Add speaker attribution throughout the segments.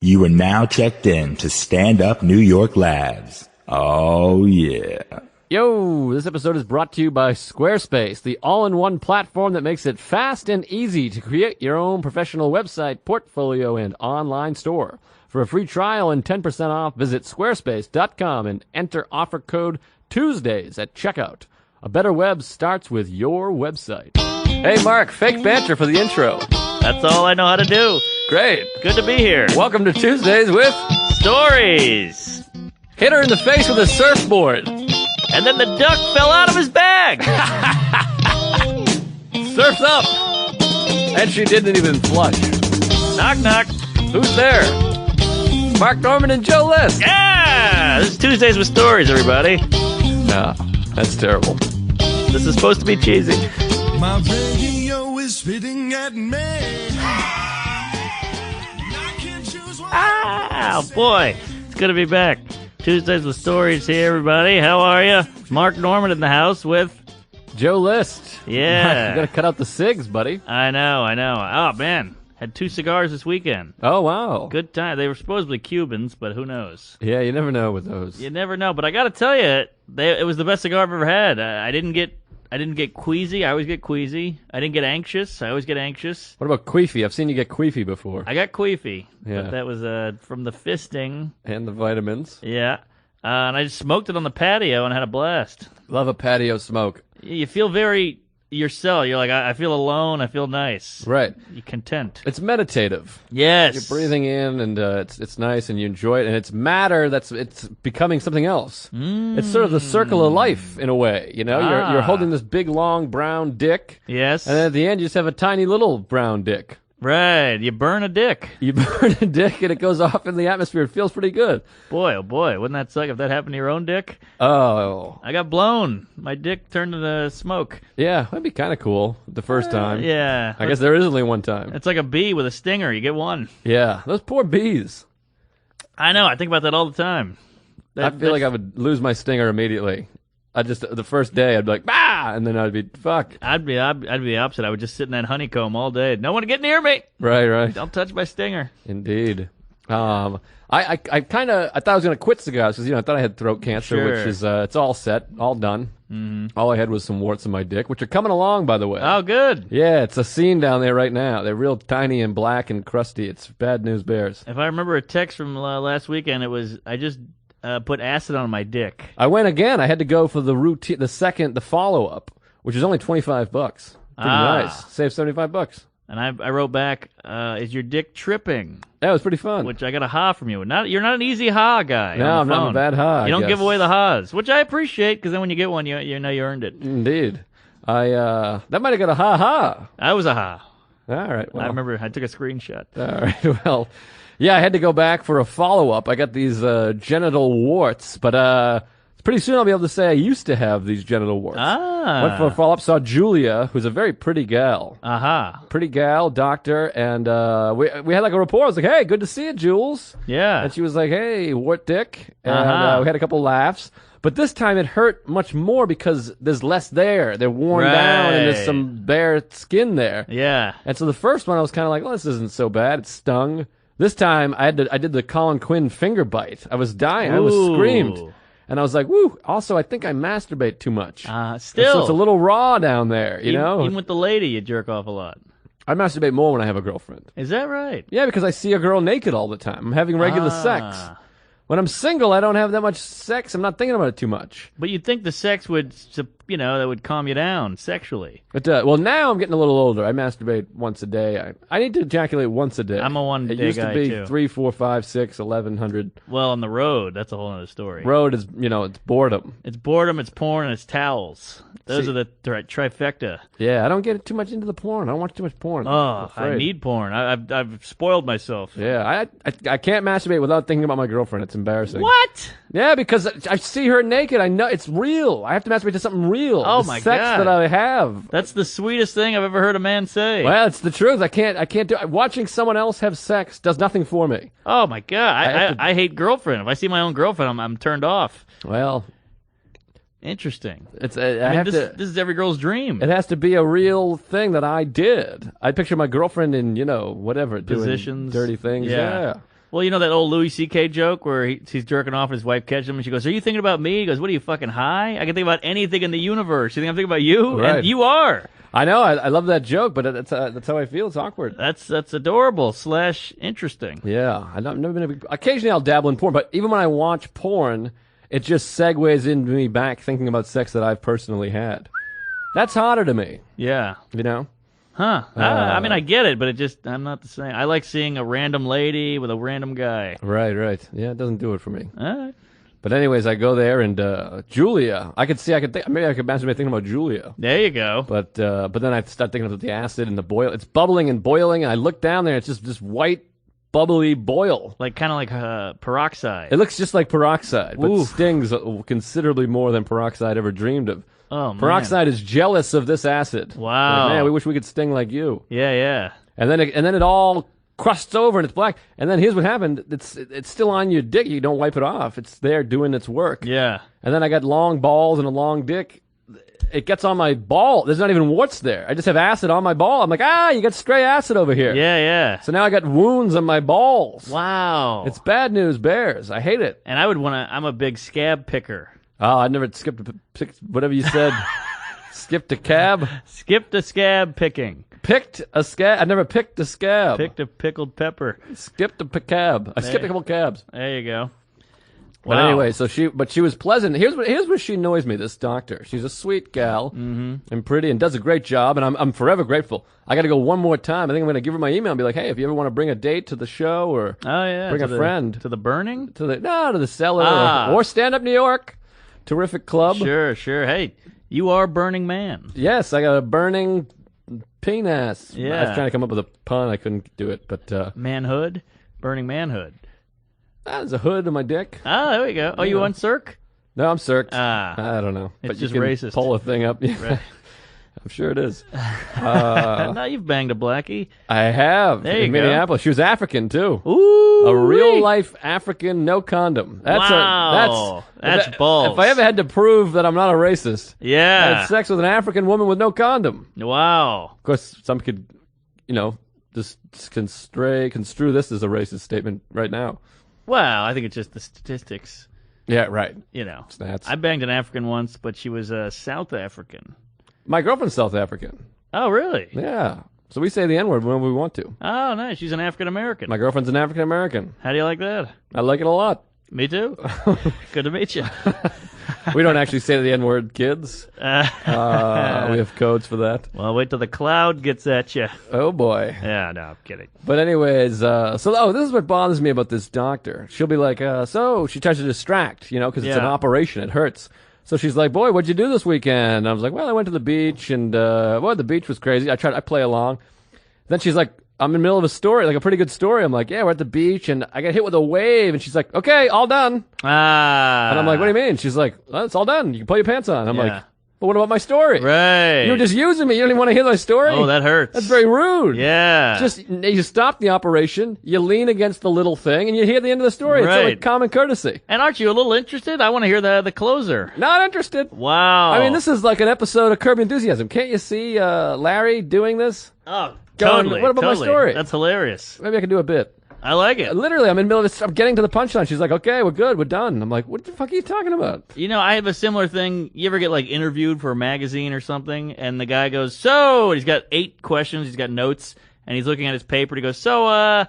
Speaker 1: You are now checked in to Stand Up New York Labs. Oh, yeah.
Speaker 2: Yo, this episode is brought to you by Squarespace, the all-in-one platform that makes it fast and easy to create your own professional website, portfolio, and online store. For a free trial and 10% off, visit squarespace.com and enter offer code Tuesdays at checkout. A better web starts with your website. Hey, Mark, fake banter for the intro.
Speaker 3: That's all I know how to do.
Speaker 2: Great.
Speaker 3: Good to be here.
Speaker 2: Welcome to Tuesdays with
Speaker 3: Stories.
Speaker 2: Hit her in the face with a surfboard.
Speaker 3: And then the duck fell out of his bag.
Speaker 2: Surf's up. And she didn't even flush.
Speaker 3: Knock, knock.
Speaker 2: Who's there? Mark Norman and Joe List.
Speaker 3: Yeah! This is Tuesdays with Stories, everybody.
Speaker 2: No, that's terrible.
Speaker 3: This is supposed to be cheesy.
Speaker 4: My radio is spitting at me.
Speaker 3: Ah, boy. It's good to be back. Tuesdays with Stories here, everybody. How are you? Mark Norman in the house with...
Speaker 2: Joe List.
Speaker 3: Yeah.
Speaker 2: You gotta cut out the cigs, buddy.
Speaker 3: I know. Oh, man. Had 2 cigars this weekend.
Speaker 2: Oh, wow.
Speaker 3: Good time. They were supposedly Cubans, but who knows?
Speaker 2: Yeah, you never know with those.
Speaker 3: You never know. But I got to tell you, it was the best cigar I've ever had. I didn't get queasy. I always get queasy. I didn't get anxious. I always get anxious.
Speaker 2: What about queefy? I've seen you get queefy before.
Speaker 3: I got queefy.
Speaker 2: Yeah.
Speaker 3: But that was from the fisting.
Speaker 2: And the vitamins.
Speaker 3: Yeah. And I just smoked it on the patio and had a blast.
Speaker 2: Love a patio smoke.
Speaker 3: You feel very yourself. You're like, I feel alone. I feel nice.
Speaker 2: Right.
Speaker 3: You're content.
Speaker 2: It's meditative.
Speaker 3: Yes.
Speaker 2: You're breathing in, and it's nice, and you enjoy it, and it's matter it's becoming something else. It's sort of the circle of life, in a way, you know? You're holding this big, long, brown dick,
Speaker 3: Yes.
Speaker 2: and then at the end you just have a tiny little brown dick.
Speaker 3: Right. You burn a dick.
Speaker 2: You burn a dick, and it goes off in the atmosphere. It feels pretty good.
Speaker 3: Boy, oh boy. Wouldn't that suck if that happened to your own dick?
Speaker 2: Oh.
Speaker 3: I got blown. My dick turned into smoke.
Speaker 2: Yeah, that'd be kind of cool the first time.
Speaker 3: Yeah.
Speaker 2: I guess there is only one time.
Speaker 3: It's like a bee with a stinger. You get one.
Speaker 2: Yeah, those poor bees.
Speaker 3: I know. I think about that all the time.
Speaker 2: I feel like I would lose my stinger immediately. The first day, I'd be like, bah! And then I'd be, fuck.
Speaker 3: I'd be the opposite. I would just sit in that honeycomb all day. No one to get near me.
Speaker 2: Right.
Speaker 3: Don't touch my stinger.
Speaker 2: Indeed. I thought I was going to quit cigars because, I thought I had throat cancer,
Speaker 3: Sure.
Speaker 2: which is, it's all set, all done. Mm-hmm. All I had was some warts in my dick, which are coming along, by the way.
Speaker 3: Oh, good.
Speaker 2: Yeah, it's a scene down there right now. They're real tiny and black and crusty. It's bad news bears.
Speaker 3: If I remember a text from last weekend, it was, I just put acid on my dick.
Speaker 2: I went again. I had to go for the routine, the follow-up, which is only $25. Pretty nice. Save $75.
Speaker 3: And I wrote back, is your dick tripping?
Speaker 2: That was pretty fun.
Speaker 3: Which I got a ha from you. You're not an easy ha guy.
Speaker 2: No, I'm not a bad ha.
Speaker 3: You don't
Speaker 2: I
Speaker 3: give
Speaker 2: guess.
Speaker 3: away the ha's, which I appreciate because then when you get one, you know you earned it.
Speaker 2: Indeed. That might have got a ha-ha.
Speaker 3: I was a ha.
Speaker 2: All right. Well,
Speaker 3: I remember I took a screenshot.
Speaker 2: All right. Well, yeah, I had to go back for a follow-up. I got these genital warts, but pretty soon I'll be able to say I used to have these genital warts. Went for a follow-up, saw Julia, who's a very pretty gal.
Speaker 3: Aha.
Speaker 2: Pretty gal, doctor, and we had like a rapport. I was like, hey, good to see you, Jules.
Speaker 3: Yeah.
Speaker 2: And she was like, hey, wart dick. And we had a couple laughs. But this time it hurt much more because there's less there. They're worn down and there's some bare skin there.
Speaker 3: Yeah.
Speaker 2: And so the first one I was kind of like, well, this isn't so bad. It stung. This time I did the Colin Quinn finger bite. I was dying. I was screamed. And I was like, woo. Also, I think I masturbate too much.
Speaker 3: Still.
Speaker 2: And so it's a little raw down there, you know?
Speaker 3: Even with the lady, you jerk off a lot.
Speaker 2: I masturbate more when I have a girlfriend.
Speaker 3: Is that right?
Speaker 2: Yeah, because I see a girl naked all the time. I'm having regular sex. When I'm single, I don't have that much sex. I'm not thinking about it too much.
Speaker 3: But you'd think the sex would, that would calm you down sexually.
Speaker 2: But well, now I'm getting a little older. I masturbate once a day. I need to ejaculate once a day.
Speaker 3: I'm a one-day guy,
Speaker 2: It used to be
Speaker 3: too.
Speaker 2: 3, 4, 5, 6, 1,100.
Speaker 3: Well, on the road, that's a whole other story.
Speaker 2: Road is, it's boredom.
Speaker 3: It's boredom, it's porn, and it's towels. Those are the trifecta.
Speaker 2: Yeah, I don't get too much into the porn. I don't watch too much porn.
Speaker 3: Oh, I need porn. I've spoiled myself.
Speaker 2: Yeah, I can't masturbate without thinking about my girlfriend. It's embarrassing.
Speaker 3: What?
Speaker 2: Yeah, because I see her naked. I know it's real. I have to masturbate to something real.
Speaker 3: Oh,
Speaker 2: the
Speaker 3: my
Speaker 2: sex
Speaker 3: God.
Speaker 2: that I have.
Speaker 3: That's the sweetest thing I've ever heard a man say.
Speaker 2: Well, it's the truth. I can't do it. Watching someone else have sex does nothing for me.
Speaker 3: Oh, my God.
Speaker 2: have to-
Speaker 3: I hate girlfriend. If I see my own girlfriend, I'm turned off.
Speaker 2: Well,
Speaker 3: Interesting.
Speaker 2: it's
Speaker 3: This is every girl's dream.
Speaker 2: It has to be a real thing that I did. I picture my girlfriend in, whatever,
Speaker 3: Positions.
Speaker 2: doing dirty things.
Speaker 3: Yeah. Well, you know that old Louis C.K. joke where he's jerking off and his wife catches him and she goes, "Are you thinking about me?" He goes, "What are you, fucking high? I can think about anything in the universe. You think I'm thinking about you?"
Speaker 2: Right.
Speaker 3: And you are.
Speaker 2: I know. I love that joke, but that's how I feel. It's awkward.
Speaker 3: That's adorable / interesting.
Speaker 2: Yeah, I've never been a big. Occasionally, I'll dabble in porn, but even when I watch porn, it just segues into me back thinking about sex that I've personally had. That's harder to me,
Speaker 3: Yeah.
Speaker 2: you know.
Speaker 3: Huh. I mean, I get it, but I'm not the same. I like seeing a random lady with a random guy.
Speaker 2: Right. Yeah, it doesn't do it for me.
Speaker 3: All right.
Speaker 2: But anyways, I go there and Julia. I could think maybe I could imagine me thinking about Julia.
Speaker 3: There you go.
Speaker 2: But then I start thinking about the acid and the boil. It's bubbling and boiling, and I look down there. It's just this white, bubbly boil.
Speaker 3: Kind of like peroxide.
Speaker 2: It looks just like peroxide, but
Speaker 3: Oof.
Speaker 2: stings considerably more than peroxide ever dreamed of.
Speaker 3: Oh, man.
Speaker 2: Peroxide is jealous of this acid.
Speaker 3: Wow.
Speaker 2: Like, man, we wish we could sting like you.
Speaker 3: Yeah.
Speaker 2: And then it all crusts over and it's black. And then here's what happened: it's still on your dick. You don't wipe it off. It's there doing its work.
Speaker 3: Yeah.
Speaker 2: And then I got long balls and a long dick. It gets on my ball. There's not even warts there. I just have acid on my ball. I'm like, you got stray acid over here.
Speaker 3: Yeah.
Speaker 2: So now I got wounds on my balls.
Speaker 3: Wow.
Speaker 2: It's bad news bears. I hate it.
Speaker 3: And I would want to. I'm a big scab picker.
Speaker 2: Oh, I never skipped whatever you said. Skipped a cab.
Speaker 3: Skipped a scab picking.
Speaker 2: Picked a scab. I never picked a scab.
Speaker 3: Picked a pickled pepper.
Speaker 2: Skipped a cab. I skipped a couple cabs.
Speaker 3: There you go.
Speaker 2: But
Speaker 3: Wow.
Speaker 2: anyway, she was pleasant. Here's where she annoys me. This doctor. She's a sweet gal and pretty and does a great job. And I'm forever grateful. I got to go one more time. I think I'm going to give her my email and be like, hey, if you ever want to bring a date to the show or
Speaker 3: Oh yeah.
Speaker 2: bring
Speaker 3: to
Speaker 2: a
Speaker 3: the-
Speaker 2: friend
Speaker 3: to the burning.
Speaker 2: to the cellar
Speaker 3: Ah.
Speaker 2: or Stand Up New York, terrific club.
Speaker 3: Sure. Hey, you are Burning Man.
Speaker 2: Yes, I got a burning penis.
Speaker 3: Yeah.
Speaker 2: I was trying to come up with a pun. I couldn't do it, but
Speaker 3: Manhood. Burning Manhood.
Speaker 2: there's a hood on my dick.
Speaker 3: Ah, there we go. Oh, you on Cirque?
Speaker 2: No, I'm circed.
Speaker 3: Ah.
Speaker 2: I don't know.
Speaker 3: It's
Speaker 2: But
Speaker 3: just
Speaker 2: you can
Speaker 3: racist.
Speaker 2: pull a thing up. I'm sure it is.
Speaker 3: Now you've banged a blackie.
Speaker 2: I have.
Speaker 3: There you
Speaker 2: in
Speaker 3: go.
Speaker 2: Minneapolis. She was African, too.
Speaker 3: Ooh.
Speaker 2: A real life African, no condom.
Speaker 3: Wow. That's balls.
Speaker 2: If I ever had to prove that I'm not a racist, I
Speaker 3: Yeah.
Speaker 2: had sex with an African woman with no condom.
Speaker 3: Wow.
Speaker 2: Of course, some could, just construe this as a racist statement right now.
Speaker 3: Well, I think it's just the statistics.
Speaker 2: Yeah, right. Stats.
Speaker 3: I banged an African once, but she was South African.
Speaker 2: My girlfriend's South African.
Speaker 3: Oh, really?
Speaker 2: Yeah. So we say the N-word when we want to.
Speaker 3: Oh, nice. She's an African American.
Speaker 2: My girlfriend's an African American.
Speaker 3: How do you like that?
Speaker 2: I like it a lot.
Speaker 3: Me too. Good to meet you.
Speaker 2: We don't actually say the N-word, kids. We have codes for that.
Speaker 3: Well, wait till the cloud gets at you.
Speaker 2: Oh, boy.
Speaker 3: Yeah, no, I'm kidding.
Speaker 2: But anyways, this is what bothers me about this doctor. She'll be like, so she tries to distract, because it's an
Speaker 3: Yeah.
Speaker 2: operation. It hurts. So she's like, boy, what'd you do this weekend? And I was like, well, I went to the beach, and, the beach was crazy. I play along. Then she's like, I'm in the middle of a story, like a pretty good story. I'm like, yeah, we're at the beach, and I got hit with a wave. And she's like, okay, all done.
Speaker 3: Ah.
Speaker 2: And I'm like, what do you mean? She's like, well, it's all done. You can pull your pants on. I'm
Speaker 3: Yeah.
Speaker 2: like, but what about my story?
Speaker 3: Right.
Speaker 2: You were just using me. You don't even want to hear my story?
Speaker 3: Oh, that hurts.
Speaker 2: That's very rude.
Speaker 3: Yeah.
Speaker 2: Just, you stop the operation, you lean against the little thing, and you hear the end of the story.
Speaker 3: Right.
Speaker 2: It's like common courtesy.
Speaker 3: And aren't you a little interested? I want to hear the closer.
Speaker 2: Not interested.
Speaker 3: Wow.
Speaker 2: I mean, this is like an episode of Curb Your Enthusiasm. Can't you see Larry doing this?
Speaker 3: Oh,
Speaker 2: Going,
Speaker 3: totally.
Speaker 2: what about my
Speaker 3: totally.
Speaker 2: story?
Speaker 3: That's hilarious.
Speaker 2: Maybe I can do a bit.
Speaker 3: I like it.
Speaker 2: Literally, I'm in the middle of this. I'm getting to the punchline. She's like, okay, we're good. We're done. I'm like, what the fuck are you talking about?
Speaker 3: You know, I have a similar thing. You ever get like interviewed for a magazine or something, and the guy goes, "So," and he's got 8 questions. He's got notes, and he's looking at his paper. And he goes, "So,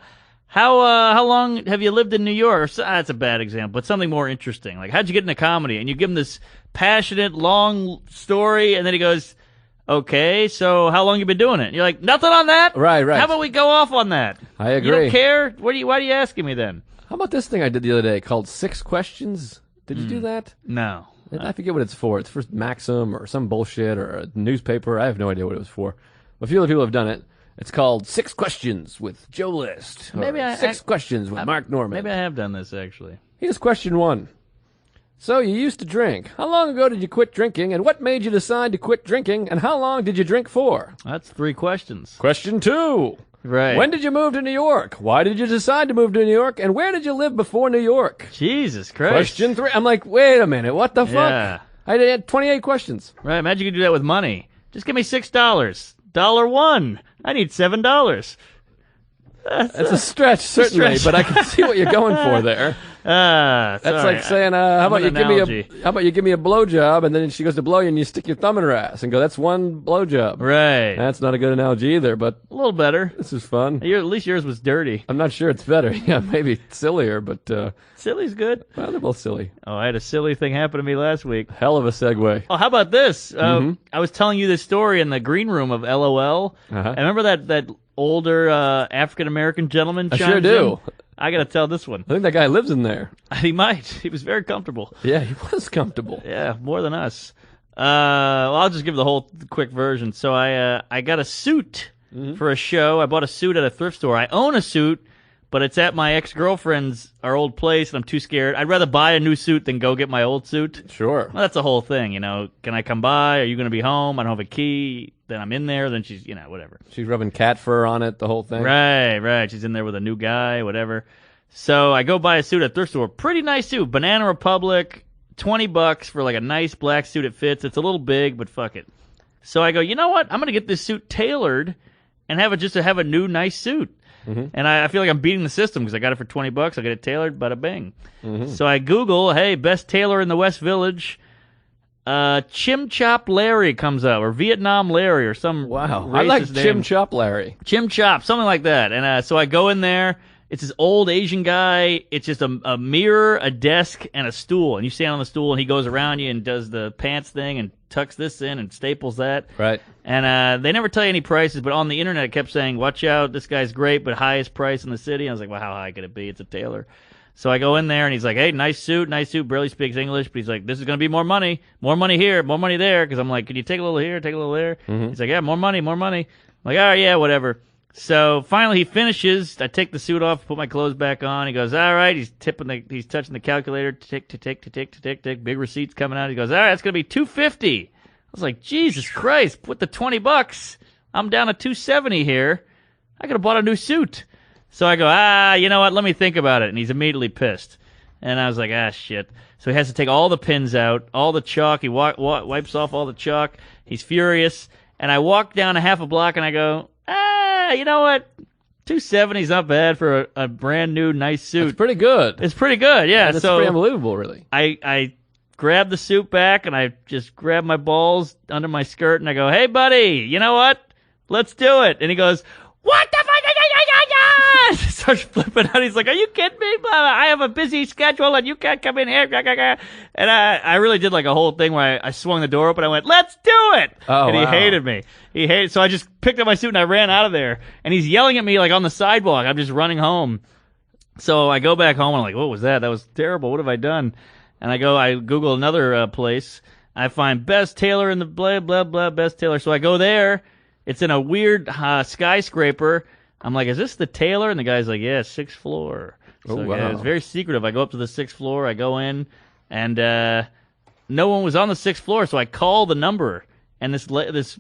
Speaker 3: how long have you lived in New York?" Or, that's a bad example, but something more interesting. Like, how'd you get into comedy? And you give him this passionate, long story, and then he goes, "Okay, so how long you been doing it?" And you're like, "Nothing on that."
Speaker 2: Right.
Speaker 3: How about we go off on that?
Speaker 2: I agree.
Speaker 3: You don't care? Why are you asking me then?
Speaker 2: How about this thing I did the other day called 6 Questions? Did you do that?
Speaker 3: No.
Speaker 2: I forget what it's for. It's for Maxim or some bullshit or a newspaper. I have no idea what it was for. A few other people have done it. It's called 6 Questions with Joe List. Or
Speaker 3: Maybe
Speaker 2: 6 Questions with Mark Norman.
Speaker 3: Maybe I have done this actually.
Speaker 2: Here's question 1. So you used to drink. How long ago did you quit drinking, and what made you decide to quit drinking, and how long did you drink for?
Speaker 3: That's 3 questions.
Speaker 2: Question 2.
Speaker 3: Right.
Speaker 2: When did you move to New York? Why did you decide to move to New York, and where did you live before New York?
Speaker 3: Jesus Christ.
Speaker 2: Question 3. I'm like, wait a minute, what the fuck?
Speaker 3: Yeah.
Speaker 2: I had 28 questions.
Speaker 3: Right. Imagine you could do that with money. Just give me $6. $1. I need $7.
Speaker 2: It's a stretch, certainly, but I can see what you're going for there. That's like saying, how about you give me a blowjob, and then she goes to blow you, and you stick your thumb in her ass, and go, that's one blowjob.
Speaker 3: Right.
Speaker 2: That's not a good analogy either, but
Speaker 3: A little better.
Speaker 2: this is fun.
Speaker 3: At least yours was dirty.
Speaker 2: I'm not sure it's better. Yeah, maybe sillier, but
Speaker 3: Silly's good.
Speaker 2: well, they're both silly.
Speaker 3: Oh, I had a silly thing happen to me last week.
Speaker 2: Hell of a segue.
Speaker 3: Oh, how about this? I was telling you this story in the green room of LOL.
Speaker 2: Uh-huh.
Speaker 3: I remember that older African American gentleman.
Speaker 2: I sure
Speaker 3: chimes
Speaker 2: do.
Speaker 3: in. I got to tell this one.
Speaker 2: I think that guy lives in there.
Speaker 3: He might. He was very comfortable.
Speaker 2: Yeah, he was comfortable.
Speaker 3: Yeah, more than us. Well, I'll just give the whole quick version. So I got a suit for a show. I bought a suit at a thrift store. I own a suit, but it's at my ex-girlfriend's, our old place, and I'm too scared. I'd rather buy a new suit than go get my old suit.
Speaker 2: Sure.
Speaker 3: Well, that's the whole thing, you know. Can I come by? Are you going to be home? I don't have a key. Then I'm in there. Then she's, you know, whatever.
Speaker 2: She's rubbing cat fur on it, the whole thing.
Speaker 3: Right. She's in there with a new guy, whatever. So I go buy a suit at a thrift store. Pretty nice suit. Banana Republic, $20 for like a nice black suit. It fits. It's a little big, but fuck it. So I go, you know what? I'm going to get this suit tailored and have a new nice suit. And I feel like I'm beating the system because I got it for $20. I get it tailored, bada bing. So I Google, hey, best tailor in the West Village. Chim Chop Larry comes up, or Vietnam Larry, or some
Speaker 2: Wow.
Speaker 3: racist
Speaker 2: I like
Speaker 3: name.
Speaker 2: Chim Chop Larry.
Speaker 3: Chim Chop, something like that. And so I go in there. It's this old Asian guy. It's just a mirror, a desk, and a stool. And you stand on the stool, and he goes around you and does the pants thing and tucks this in and staples that.
Speaker 2: Right.
Speaker 3: And they never tell you any prices, but on the internet it kept saying, watch out, this guy's great, but highest price in the city. I was like, well, how high could it be? It's a tailor. So I go in there, and he's like, hey, nice suit, barely speaks English, but he's like, this is going to be more money here, more money there, because I'm like, can you take a little here, take a little there? He's like, yeah, more money. I'm like, all right, yeah, whatever. So finally he finishes. I take the suit off, put my clothes back on. He goes, all right. He's touching the calculator. Tick, tick, tick, tick, tick, tick. Big receipts coming out. He goes, all right, that's going to be $250. I was like, Jesus Christ, put the $20. I'm down to $270 here. I could have bought a new suit. So I go, you know what? Let me think about it. And he's immediately pissed. And I was like, shit. So he has to take all the pins out, all the chalk. He wipes off all the chalk. He's furious. And I walk down a half a block and I go, you know what? $270 is not bad for a brand new nice suit.
Speaker 2: It's pretty good.
Speaker 3: It's pretty good, yeah.
Speaker 2: And it's
Speaker 3: so
Speaker 2: pretty unbelievable, really.
Speaker 3: I grab the suit back and I just grab my balls under my skirt and I go, hey, buddy, you know what? Let's do it. And he goes, what the fuck? Starts flipping out. He's like, are you kidding me? I have a busy schedule and you can't come in here. And I really did like a whole thing where I swung the door open. I went, let's do it.
Speaker 2: Oh,
Speaker 3: and he
Speaker 2: wow.
Speaker 3: hated me. So I just picked up my suit and I ran out of there. And he's yelling at me like on the sidewalk. I'm just running home. So I go back home and I'm like, what was that? That was terrible. What have I done? And I Google another place. I find best tailor in the blah, blah, blah, best tailor. So I go there. It's in a weird skyscraper. I'm like, is this the tailor? And the guy's like, yeah, 6th floor. So
Speaker 2: Oh, wow.
Speaker 3: yeah, it's very secretive. I go up to the 6th floor. I go in, and no one was on the 6th floor. So I call the number, and this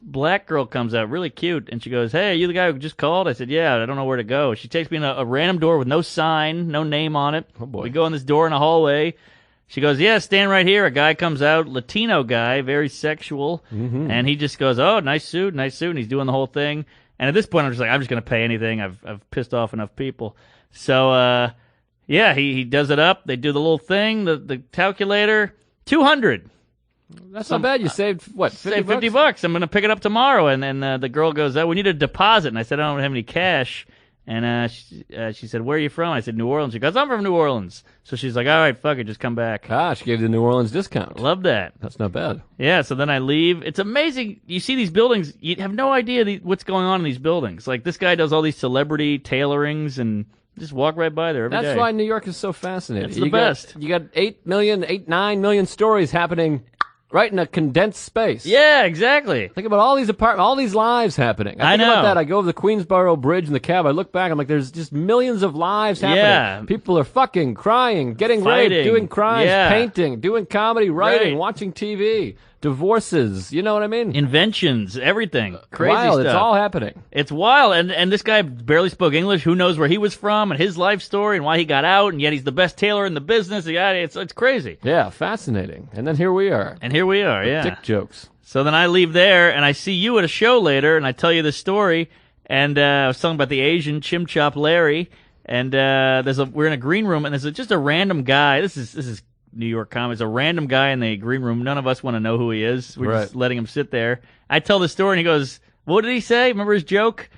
Speaker 3: black girl comes out, really cute, and she goes, hey, are you the guy who just called? I said, yeah, I don't know where to go. She takes me in a random door with no sign, no name on it.
Speaker 2: Oh, boy.
Speaker 3: We go in this door in a hallway. She goes, yeah, stand right here. A guy comes out, Latino guy, very sexual, and he just goes, oh, nice suit, and he's doing the whole thing. And at this point, I'm just like, I'm just going to pay anything. I've pissed off enough people. So, yeah, he does it up. They do the little thing, the calculator, $200.
Speaker 2: That's not bad. You saved, what, 50
Speaker 3: Say $50. I'm going to pick it up tomorrow. And then the girl goes, we need a deposit. And I said, I don't have any cash. And she said, where are you from? I said, New Orleans. She goes, I'm from New Orleans. So she's like, all right, fuck it, just come back.
Speaker 2: She gave you the New Orleans discount.
Speaker 3: Love that.
Speaker 2: That's not bad.
Speaker 3: Yeah, so then I leave. It's amazing. You see these buildings, you have no idea what's going on in these buildings. Like, this guy does all these celebrity tailorings and just walk right by there every day.
Speaker 2: That's why New York is so fascinating.
Speaker 3: It's the best.
Speaker 2: You got 9 million stories happening right in a condensed space.
Speaker 3: Yeah, exactly.
Speaker 2: Think about all these apartments, all these lives happening. I think
Speaker 3: know.
Speaker 2: about that. I go over the Queensboro Bridge in the cab. I look back. I'm like, there's just millions of lives happening.
Speaker 3: Yeah.
Speaker 2: People are fucking, crying, getting
Speaker 3: Fighting.
Speaker 2: raped, doing crimes,
Speaker 3: Yeah.
Speaker 2: painting, doing comedy, writing,
Speaker 3: Right.
Speaker 2: watching TV, divorces. You know what I mean?
Speaker 3: Inventions, everything. Crazy
Speaker 2: Wild.
Speaker 3: stuff.
Speaker 2: It's all happening.
Speaker 3: It's wild. And this guy barely spoke English. Who knows where he was from and his life story and why he got out, and yet he's the best tailor in the business. Yeah, it's crazy.
Speaker 2: Yeah, fascinating. And then here we are.
Speaker 3: And here we are, yeah.
Speaker 2: Dick jokes.
Speaker 3: So then I leave there, and I see you at a show later, and I tell you this story, And I was talking about the Asian Chim Chop Larry, and we're in a green room, and there's just a random guy. This is New York comics. A random guy in the green room. None of us want to know who he is. We're just letting him sit there. I tell the story, and he goes, "What did he say? Remember his joke?"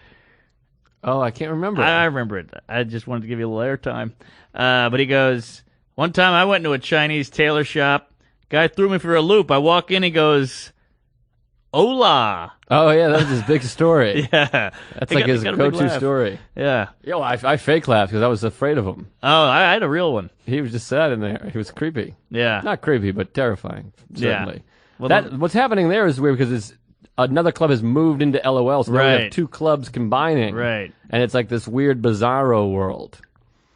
Speaker 2: Oh, I can't remember.
Speaker 3: I remember it. I just wanted to give you a little airtime. But he goes, "One time I went into a Chinese tailor shop. Guy threw me for a loop. I walk in, he goes, hola."
Speaker 2: Oh, yeah, that was his big story.
Speaker 3: Yeah.
Speaker 2: That's like his go-to story.
Speaker 3: Yeah.
Speaker 2: Yo, I fake laughed because I was afraid of him.
Speaker 3: Oh, I had a real one.
Speaker 2: He was just sat in there. He was creepy.
Speaker 3: Yeah.
Speaker 2: Not creepy, but terrifying, certainly.
Speaker 3: Yeah. Well,
Speaker 2: what's happening there is weird because another club has moved into LOL, so now we have two clubs combining.
Speaker 3: Right.
Speaker 2: And it's like this weird bizarro world.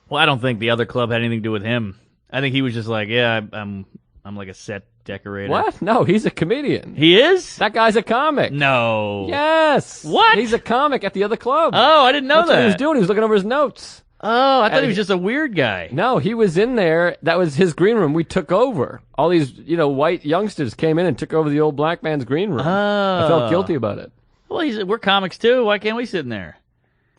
Speaker 3: Well, I don't think the other club had anything to do with him. I think he was just like, yeah, I'm like a set decorator.
Speaker 2: What? No, he's a comedian.
Speaker 3: He is?
Speaker 2: That guy's a comic.
Speaker 3: No.
Speaker 2: Yes.
Speaker 3: What?
Speaker 2: He's a comic at the other club.
Speaker 3: Oh, I didn't know
Speaker 2: That's
Speaker 3: that.
Speaker 2: what he was doing. He was looking over his notes.
Speaker 3: Oh, I thought he was just a weird guy.
Speaker 2: No, he was in there. That was his green room. We took over. All these, white youngsters came in and took over the old black man's green room.
Speaker 3: Oh.
Speaker 2: I felt guilty about it.
Speaker 3: Well, we're comics too. Why can't we sit in there?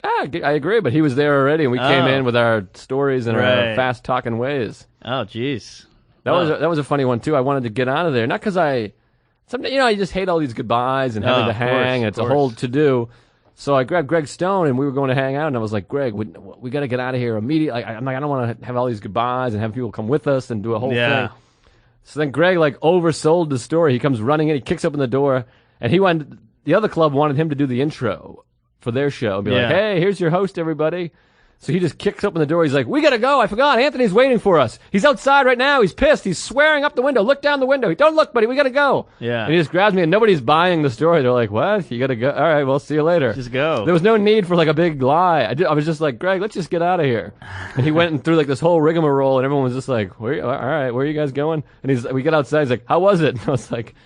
Speaker 2: I agree, but he was there already, and we came in with our stories and our fast-talking ways.
Speaker 3: Oh, jeez.
Speaker 2: That was a funny one too. I wanted to get out of there, not because I just hate all these goodbyes and having to hang. It's a whole to do. So I grabbed Greg Stone, and we were going to hang out, and I was like, Greg, we got to get out of here immediately. I don't want to have all these goodbyes and have people come with us and do a whole thing. So then Greg oversold the story. He comes running in, he kicks open the door, and the other club wanted him to do the intro for their show and be like, hey, here's your host, everybody. So he just kicks open the door. He's like, we got to go. I forgot. Anthony's waiting for us. He's outside right now. He's pissed. He's swearing up the window. Look down the window. Don't look, buddy. We got to go.
Speaker 3: Yeah.
Speaker 2: And he just grabs me, and nobody's buying the story. They're like, what? You got to go? All right, well, see you later.
Speaker 3: Just go.
Speaker 2: There was no need for a big lie. I was just like, Greg, let's just get out of here. And he went and through this whole rigmarole, and everyone was just like, all right, where are you guys going? And we get outside. He's like, how was it? And I was like,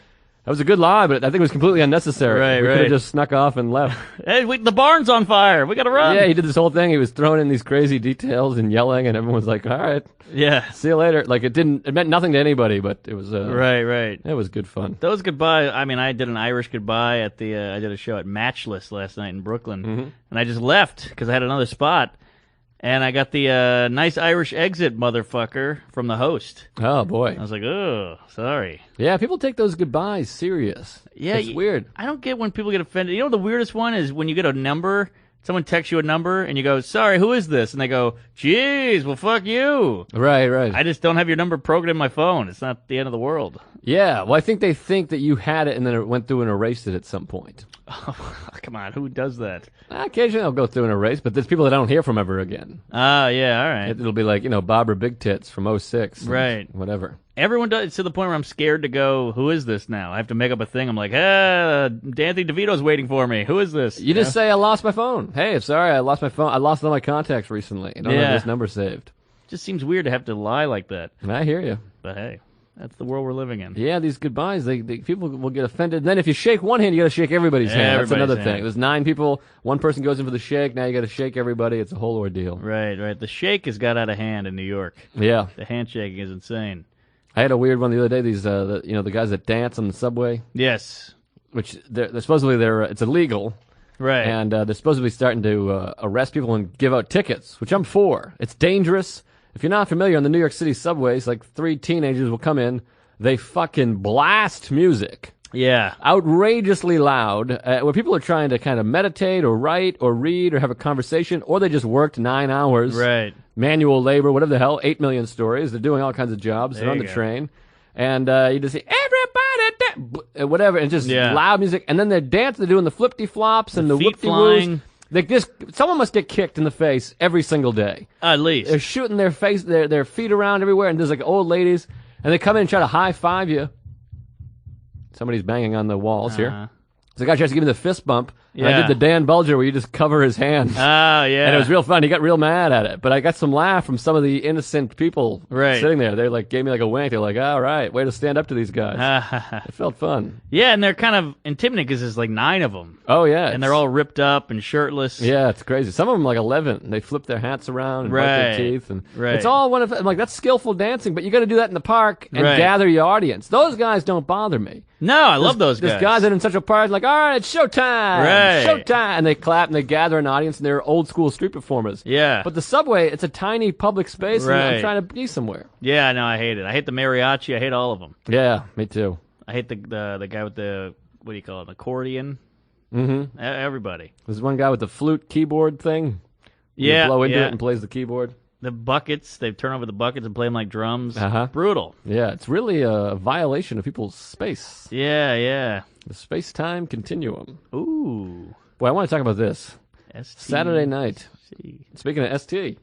Speaker 2: that was a good lie, but I think it was completely unnecessary. We could have just snuck off and left.
Speaker 3: Hey, the barn's on fire. We got to run.
Speaker 2: Yeah, he did this whole thing. He was throwing in these crazy details and yelling, and everyone was like, all right.
Speaker 3: Yeah.
Speaker 2: See you later. It meant nothing to anybody, but it was
Speaker 3: right.
Speaker 2: It was good fun.
Speaker 3: Those goodbyes. I mean, I did an Irish goodbye at I did a show at Matchless last night in Brooklyn, and I just left because I had another spot, and I got the nice Irish exit, motherfucker, from the host.
Speaker 2: Oh boy.
Speaker 3: I was like, oh, sorry.
Speaker 2: Yeah, people take those goodbyes serious.
Speaker 3: Yeah,
Speaker 2: it's weird.
Speaker 3: I don't get when people get offended. You know, the weirdest one is when you get a number. Someone texts you a number, and you go, sorry, who is this? And they go, geez, well, fuck you.
Speaker 2: Right.
Speaker 3: I just don't have your number programmed in my phone. It's not the end of the world.
Speaker 2: Yeah, well, I think they think that you had it and then it went through and erased it at some point.
Speaker 3: Oh, come on, who does that?
Speaker 2: Occasionally I'll go through and erase, but there's people that I don't hear from ever again.
Speaker 3: Oh, yeah, all right.
Speaker 2: It'll be like, Bobber Big Tits from 06.
Speaker 3: Right.
Speaker 2: Whatever.
Speaker 3: Everyone does. It's to the point where I'm scared to go, who is this now? I have to make up a thing. I'm like, Anthony DeVito's waiting for me. Who is this?
Speaker 2: You just say, I lost my phone. Hey, sorry, I lost my phone. I lost all my contacts recently. I don't have this number saved.
Speaker 3: Just seems weird to have to lie like that.
Speaker 2: I hear you.
Speaker 3: But hey, that's the world we're living in.
Speaker 2: Yeah, these goodbyes, people will get offended. And then if you shake one hand, you got to shake everybody's hand. That's another thing. There's 9 people. One person goes in for the shake. Now you got to shake everybody. It's a whole ordeal.
Speaker 3: Right. The shake has got out of hand in New York.
Speaker 2: Yeah.
Speaker 3: The handshaking is insane.
Speaker 2: I had a weird one the other day. These, the guys that dance on the subway.
Speaker 3: Yes.
Speaker 2: Which they're supposedly it's illegal.
Speaker 3: Right.
Speaker 2: And they're supposed to be starting to arrest people and give out tickets, which I'm for. It's dangerous. If you're not familiar, on the New York City subways, 3 teenagers will come in. They fucking blast music.
Speaker 3: Yeah.
Speaker 2: Outrageously loud, where people are trying to kind of meditate or write or read or have a conversation, or they just worked 9 hours.
Speaker 3: Right.
Speaker 2: Manual labor, whatever the hell, 8 million stories. They're doing all kinds of jobs. They're on the train. And you just see, everybody, whatever, and just loud music. And then they're dancing, they're doing the flippity-flops and the whoop-de-woos. Someone must get kicked in the face every single day.
Speaker 3: At least.
Speaker 2: They're shooting their feet around everywhere, and there's old ladies, and they come in and try to high-five you. Somebody's banging on the walls here. So the guy tries to give me the fist bump. And I did the Dan Bulger where you just cover his hands.
Speaker 3: Oh, yeah.
Speaker 2: And it was real fun. He got real mad at it. But I got some laugh from some of the innocent people sitting there. They gave me a wink. They're like, all right, way to stand up to these guys. It felt fun.
Speaker 3: Yeah, and they're kind of intimidating because there's 9 of them.
Speaker 2: Oh, yeah.
Speaker 3: And they're all ripped up and shirtless.
Speaker 2: Yeah, it's crazy. Some of them 11. They flip their hats around and bite their teeth. And it's all I'm like, that's skillful dancing, but you got to do that in the park and gather your audience. Those guys don't bother me.
Speaker 3: No, I love those guys.
Speaker 2: There's guys in Central Park like, all right, it's showtime.
Speaker 3: Right.
Speaker 2: Showtime. And they clap and they gather an audience and they're old school street performers.
Speaker 3: Yeah.
Speaker 2: But the subway, it's a tiny public space and I'm
Speaker 3: Right.
Speaker 2: trying to be somewhere.
Speaker 3: Yeah, no, I hate it. I hate the mariachi. I hate all of them.
Speaker 2: Yeah, me too.
Speaker 3: I hate the guy with the, what do you call it, accordion?
Speaker 2: Mm-hmm.
Speaker 3: Everybody.
Speaker 2: There's one guy with the flute keyboard thing. You
Speaker 3: Yeah,
Speaker 2: blow into
Speaker 3: yeah.
Speaker 2: it and plays the keyboard.
Speaker 3: The buckets, they turn over the buckets and play them like drums.
Speaker 2: Uh-huh.
Speaker 3: Brutal.
Speaker 2: Yeah, it's really a violation of people's space.
Speaker 3: Yeah, yeah.
Speaker 2: The space-time continuum.
Speaker 3: Ooh.
Speaker 2: Boy, I want to talk about this.
Speaker 3: ST.
Speaker 2: Saturday night. Speaking of ST,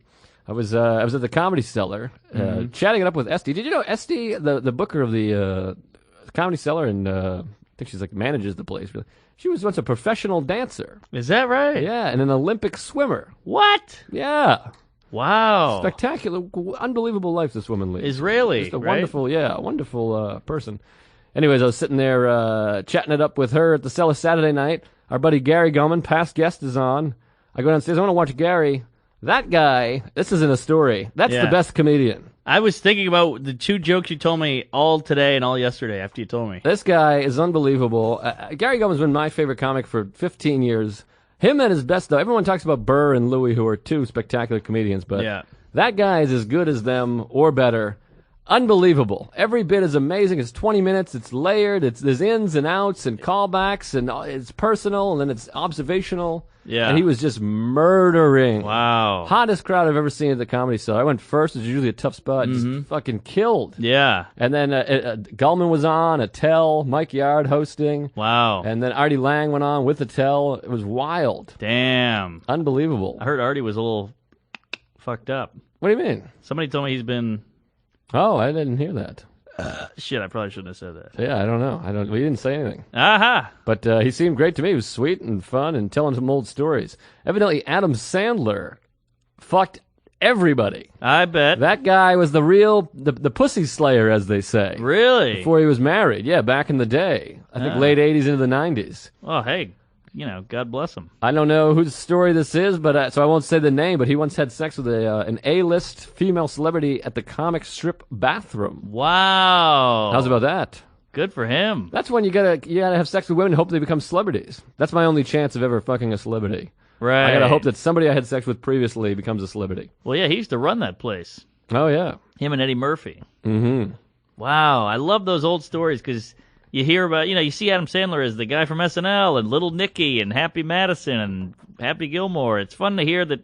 Speaker 2: I was at the Comedy Cellar, chatting it up with ST. Did you know ST, the booker of the Comedy Cellar, and I think she's like manages the place. She was once a professional dancer.
Speaker 3: Is that right?
Speaker 2: Yeah, and an Olympic swimmer.
Speaker 3: What?
Speaker 2: Yeah,
Speaker 3: Wow.
Speaker 2: spectacular, unbelievable life this woman leads.
Speaker 3: Israeli,
Speaker 2: Just a
Speaker 3: right?
Speaker 2: wonderful person. Anyways, I was sitting there chatting it up with her at the Cellar Saturday night. Our buddy Gary Goman, past guest, is on. I go downstairs. I want to watch Gary. That guy, this isn't a story. That's
Speaker 3: Yeah.
Speaker 2: the best comedian.
Speaker 3: I was thinking about the two jokes you told me all today and all yesterday after you told me.
Speaker 2: This guy is unbelievable. Gary Goman's been my favorite comic for 15 years. Him at his best, though. Everyone talks about Burr and Louis, who are two spectacular comedians, but
Speaker 3: Yeah.
Speaker 2: that guy is as good as them or better. Unbelievable. Every bit is amazing. It's 20 minutes. It's layered. There's ins and outs and callbacks, and it's personal, and then it's observational.
Speaker 3: Yeah.
Speaker 2: And he was just murdering.
Speaker 3: Wow.
Speaker 2: Hottest crowd I've ever seen at the Comedy Cellar. I went first. It's usually a tough spot. Just fucking killed.
Speaker 3: Yeah.
Speaker 2: And then Gulman was on, Attell, Mike Yard hosting.
Speaker 3: Wow.
Speaker 2: And then Artie Lang went on with Attell. It was wild.
Speaker 3: Damn.
Speaker 2: Unbelievable.
Speaker 3: I heard Artie was a little fucked up.
Speaker 2: What do you mean?
Speaker 3: Somebody told me he's been...
Speaker 2: Oh, I didn't hear that.
Speaker 3: Shit, I probably shouldn't have said that.
Speaker 2: Yeah, I don't know. We didn't say anything.
Speaker 3: Aha!
Speaker 2: But he seemed great to me. He was sweet and fun and telling some old stories. Evidently, Adam Sandler fucked everybody.
Speaker 3: I bet.
Speaker 2: That guy was the real, the pussy slayer, as they say.
Speaker 3: Really?
Speaker 2: Before he was married. Yeah, back in the day. I think late 80s into the 90s.
Speaker 3: Oh, hey, God bless him.
Speaker 2: I don't know whose story this is, but so I won't say the name, but he once had sex with an A-list female celebrity at the comic strip bathroom.
Speaker 3: Wow.
Speaker 2: How's about that?
Speaker 3: Good for him.
Speaker 2: That's when you gotta have sex with women and hope they become celebrities. That's my only chance of ever fucking a celebrity.
Speaker 3: Right.
Speaker 2: I gotta hope that somebody I had sex with previously becomes a celebrity.
Speaker 3: Well, yeah, he used to run that place.
Speaker 2: Oh, yeah.
Speaker 3: Him and Eddie Murphy.
Speaker 2: Mm-hmm.
Speaker 3: Wow, I love those old stories because you hear about, you see Adam Sandler as the guy from SNL and Little Nicky and Happy Madison and Happy Gilmore. It's fun to hear that,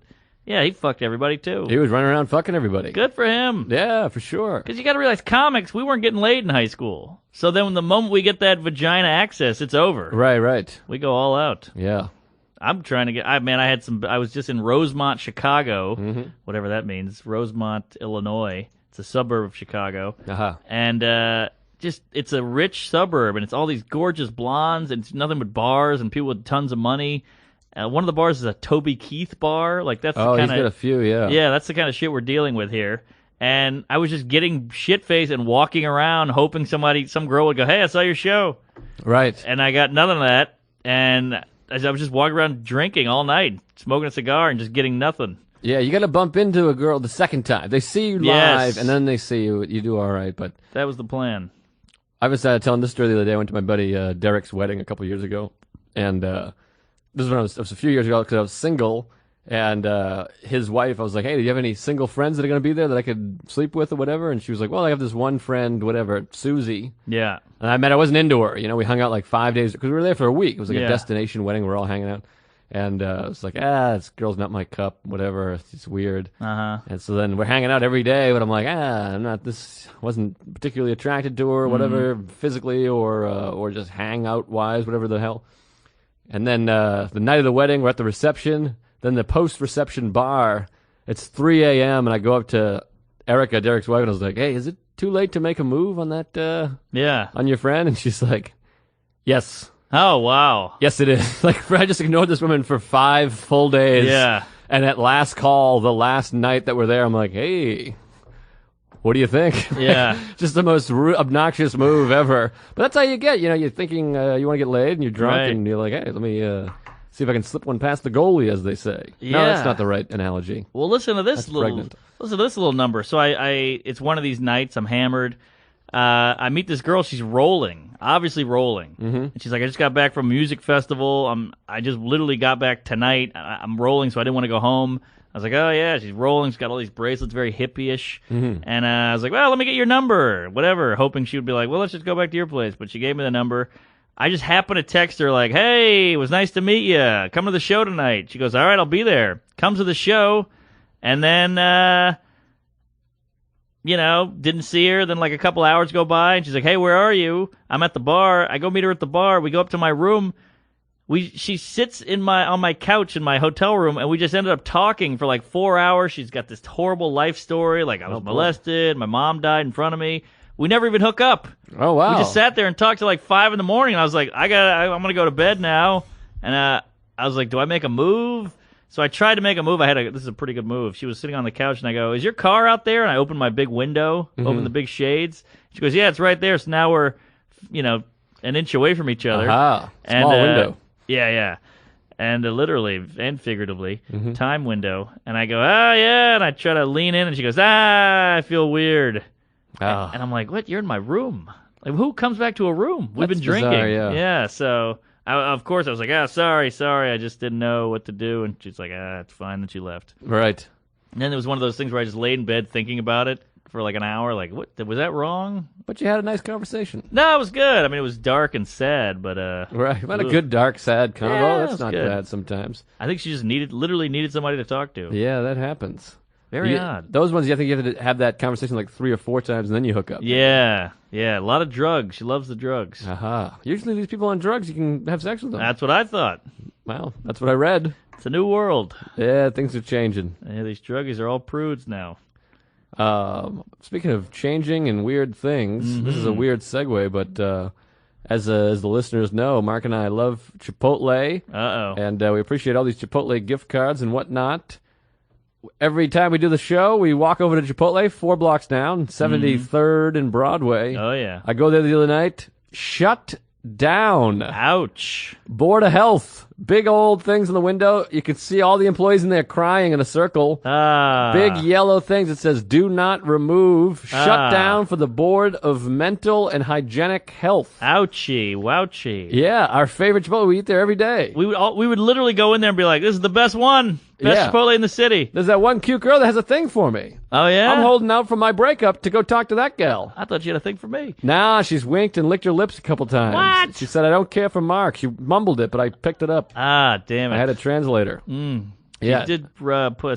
Speaker 3: yeah, he fucked everybody too.
Speaker 2: He was running around fucking everybody.
Speaker 3: Good for him.
Speaker 2: Yeah, for sure.
Speaker 3: Because you got to realize, comics, we weren't getting laid in high school. So then the moment we get that vagina access, it's over.
Speaker 2: Right.
Speaker 3: We go all out.
Speaker 2: Yeah.
Speaker 3: I'm trying to get, I was just in Rosemont, Chicago, whatever that means, Rosemont, Illinois. It's a suburb of Chicago.
Speaker 2: Uh-huh.
Speaker 3: And it's a rich suburb, and it's all these gorgeous blondes, and it's nothing but bars and people with tons of money. One of the bars is a Toby Keith bar. Like, that's the
Speaker 2: Oh,
Speaker 3: kind
Speaker 2: he's got a few, yeah.
Speaker 3: Yeah, that's the kind of shit we're dealing with here. And I was just getting shit-faced and walking around hoping some girl would go, hey, I saw your show.
Speaker 2: Right.
Speaker 3: And I got none of that. And I was just walking around drinking all night, smoking a cigar and just getting nothing.
Speaker 2: Yeah, you gotta bump into a girl the second time. They see you
Speaker 3: Yes.
Speaker 2: live, and then they see you. You do all right, but...
Speaker 3: That was the plan.
Speaker 2: I was telling this story the other day. I went to my buddy Derek's wedding a couple years ago, and this is when it was a few years ago because I was single, and his wife, I was like, hey, do you have any single friends that are going to be there that I could sleep with or whatever? And she was like, well, I have this one friend, whatever, Susie.
Speaker 3: Yeah.
Speaker 2: And I wasn't into her. We hung out like 5 days, because we were there for a week. It was like
Speaker 3: Yeah.
Speaker 2: a destination wedding. We were all hanging out. And I was like, this girl's not my cup, whatever. It's weird.
Speaker 3: Uh-huh.
Speaker 2: And so then we're hanging out every day, but I'm like, wasn't particularly attracted to her, whatever, physically or just hangout wise, whatever the hell. And then the night of the wedding, we're at the reception. Then the post-reception bar, it's 3 a.m. and I go up to Erica, Derek's wife, and I was like, hey, is it too late to make a move on that,
Speaker 3: Yeah.
Speaker 2: on your friend? And she's like, yes.
Speaker 3: Oh, wow.
Speaker 2: Yes, it is. Like, I just ignored this woman for 5 full days.
Speaker 3: Yeah.
Speaker 2: And at last call, the last night that we're there, I'm like, hey, what do you think?
Speaker 3: Yeah.
Speaker 2: Just the most obnoxious move ever. But that's how you get, you're thinking you want to get laid and you're drunk
Speaker 3: Right.
Speaker 2: and you're like, hey, let me see if I can slip one past the goalie, as they say. No,
Speaker 3: Yeah.
Speaker 2: that's not the right analogy.
Speaker 3: Well, listen to this
Speaker 2: That's pregnant.
Speaker 3: little number. So I it's one of these nights I'm hammered. I meet this girl. She's rolling, obviously rolling. Mm-hmm. And she's like, I just got back from a music festival. I just literally got back tonight. I'm rolling, so I didn't want to go home. I was like, oh, yeah, she's rolling. She's got all these bracelets, very hippie-ish. Mm-hmm. And I was like, well, let me get your number, whatever, hoping she would be like, well, let's just go back to your place. But she gave me the number. I just happened to text her like, hey, it was nice to meet you. Come to the show tonight. She goes, all right, I'll be there. Comes to the show, and then... didn't see her. Then like a couple hours go by, and she's like, "Hey, where are you?" I'm at the bar. I go meet her at the bar. We go up to my room. She sits on my couch in my hotel room, and we just ended up talking for like 4 hours. She's got this horrible life story, like I was molested, my mom died in front of me. We never even hook up.
Speaker 2: Oh wow!
Speaker 3: We just sat there and talked till like 5 a.m. And I was like, I'm gonna go to bed now. And I was like, do I make a move? So I tried to make a move. This is a pretty good move. She was sitting on the couch, and I go, is your car out there? And I opened my big window, opened the big shades. She goes, yeah, it's right there. So now we're, an inch away from each other.
Speaker 2: Aha. Small window.
Speaker 3: Yeah. And literally and figuratively, time window. And I go, oh, yeah. And I try to lean in, and she goes, I feel weird.
Speaker 2: Oh.
Speaker 3: And I'm like, what? You're in my room. Like, who comes back to a room? We've
Speaker 2: That's
Speaker 3: been drinking.
Speaker 2: bizarre,
Speaker 3: Yeah, so... of course, I was like, sorry, I just didn't know what to do. And she's like, it's fine that you left.
Speaker 2: Right.
Speaker 3: And then there was one of those things where I just laid in bed thinking about it for like an hour. Like, what? Was that wrong?
Speaker 2: But you had a nice conversation.
Speaker 3: No, it was good. I mean, it was dark and sad, but...
Speaker 2: Right. About a good, dark, sad combo.
Speaker 3: Yeah,
Speaker 2: That's not
Speaker 3: good.
Speaker 2: bad sometimes.
Speaker 3: I think she just literally needed somebody to talk to.
Speaker 2: Yeah, that happens.
Speaker 3: Very odd.
Speaker 2: Those ones, you have to have that conversation like 3 or 4 times, and then you hook up.
Speaker 3: Yeah. A lot of drugs. She loves the drugs.
Speaker 2: Aha. Usually these people on drugs, you can have sex with them.
Speaker 3: That's what I thought.
Speaker 2: Well, that's what I read.
Speaker 3: It's a new world.
Speaker 2: Yeah, things are changing.
Speaker 3: Yeah, these druggies are all prudes now.
Speaker 2: Speaking of changing and weird things, this is a weird segue, but as the listeners know, Mark and I love Chipotle.
Speaker 3: Uh-oh.
Speaker 2: And we appreciate all these Chipotle gift cards and whatnot. Every time we do the show, we walk over to Chipotle, 4 blocks down, 73rd and Broadway.
Speaker 3: Oh, yeah.
Speaker 2: I go there the other night. Shut down.
Speaker 3: Ouch.
Speaker 2: Board of Health. Big old things in the window. You can see all the employees in there crying in a circle. Big yellow things that says, do not remove. Shut down for the Board of Mental and Hygienic Health.
Speaker 3: Ouchie. Wouchie.
Speaker 2: Yeah, our favorite Chipotle. We eat there every day.
Speaker 3: We would literally go in there and be like, this is the best one. Best Chipotle in the city.
Speaker 2: There's that one cute girl that has a thing for me.
Speaker 3: Oh, yeah?
Speaker 2: I'm holding out for my breakup to go talk to that gal.
Speaker 3: I thought you had a thing for me.
Speaker 2: Nah, she's winked and licked her lips a couple times.
Speaker 3: What?
Speaker 2: She said, I don't care for Mark. She mumbled it, but I picked it up.
Speaker 3: Damn it.
Speaker 2: I had a translator. Yeah.
Speaker 3: You did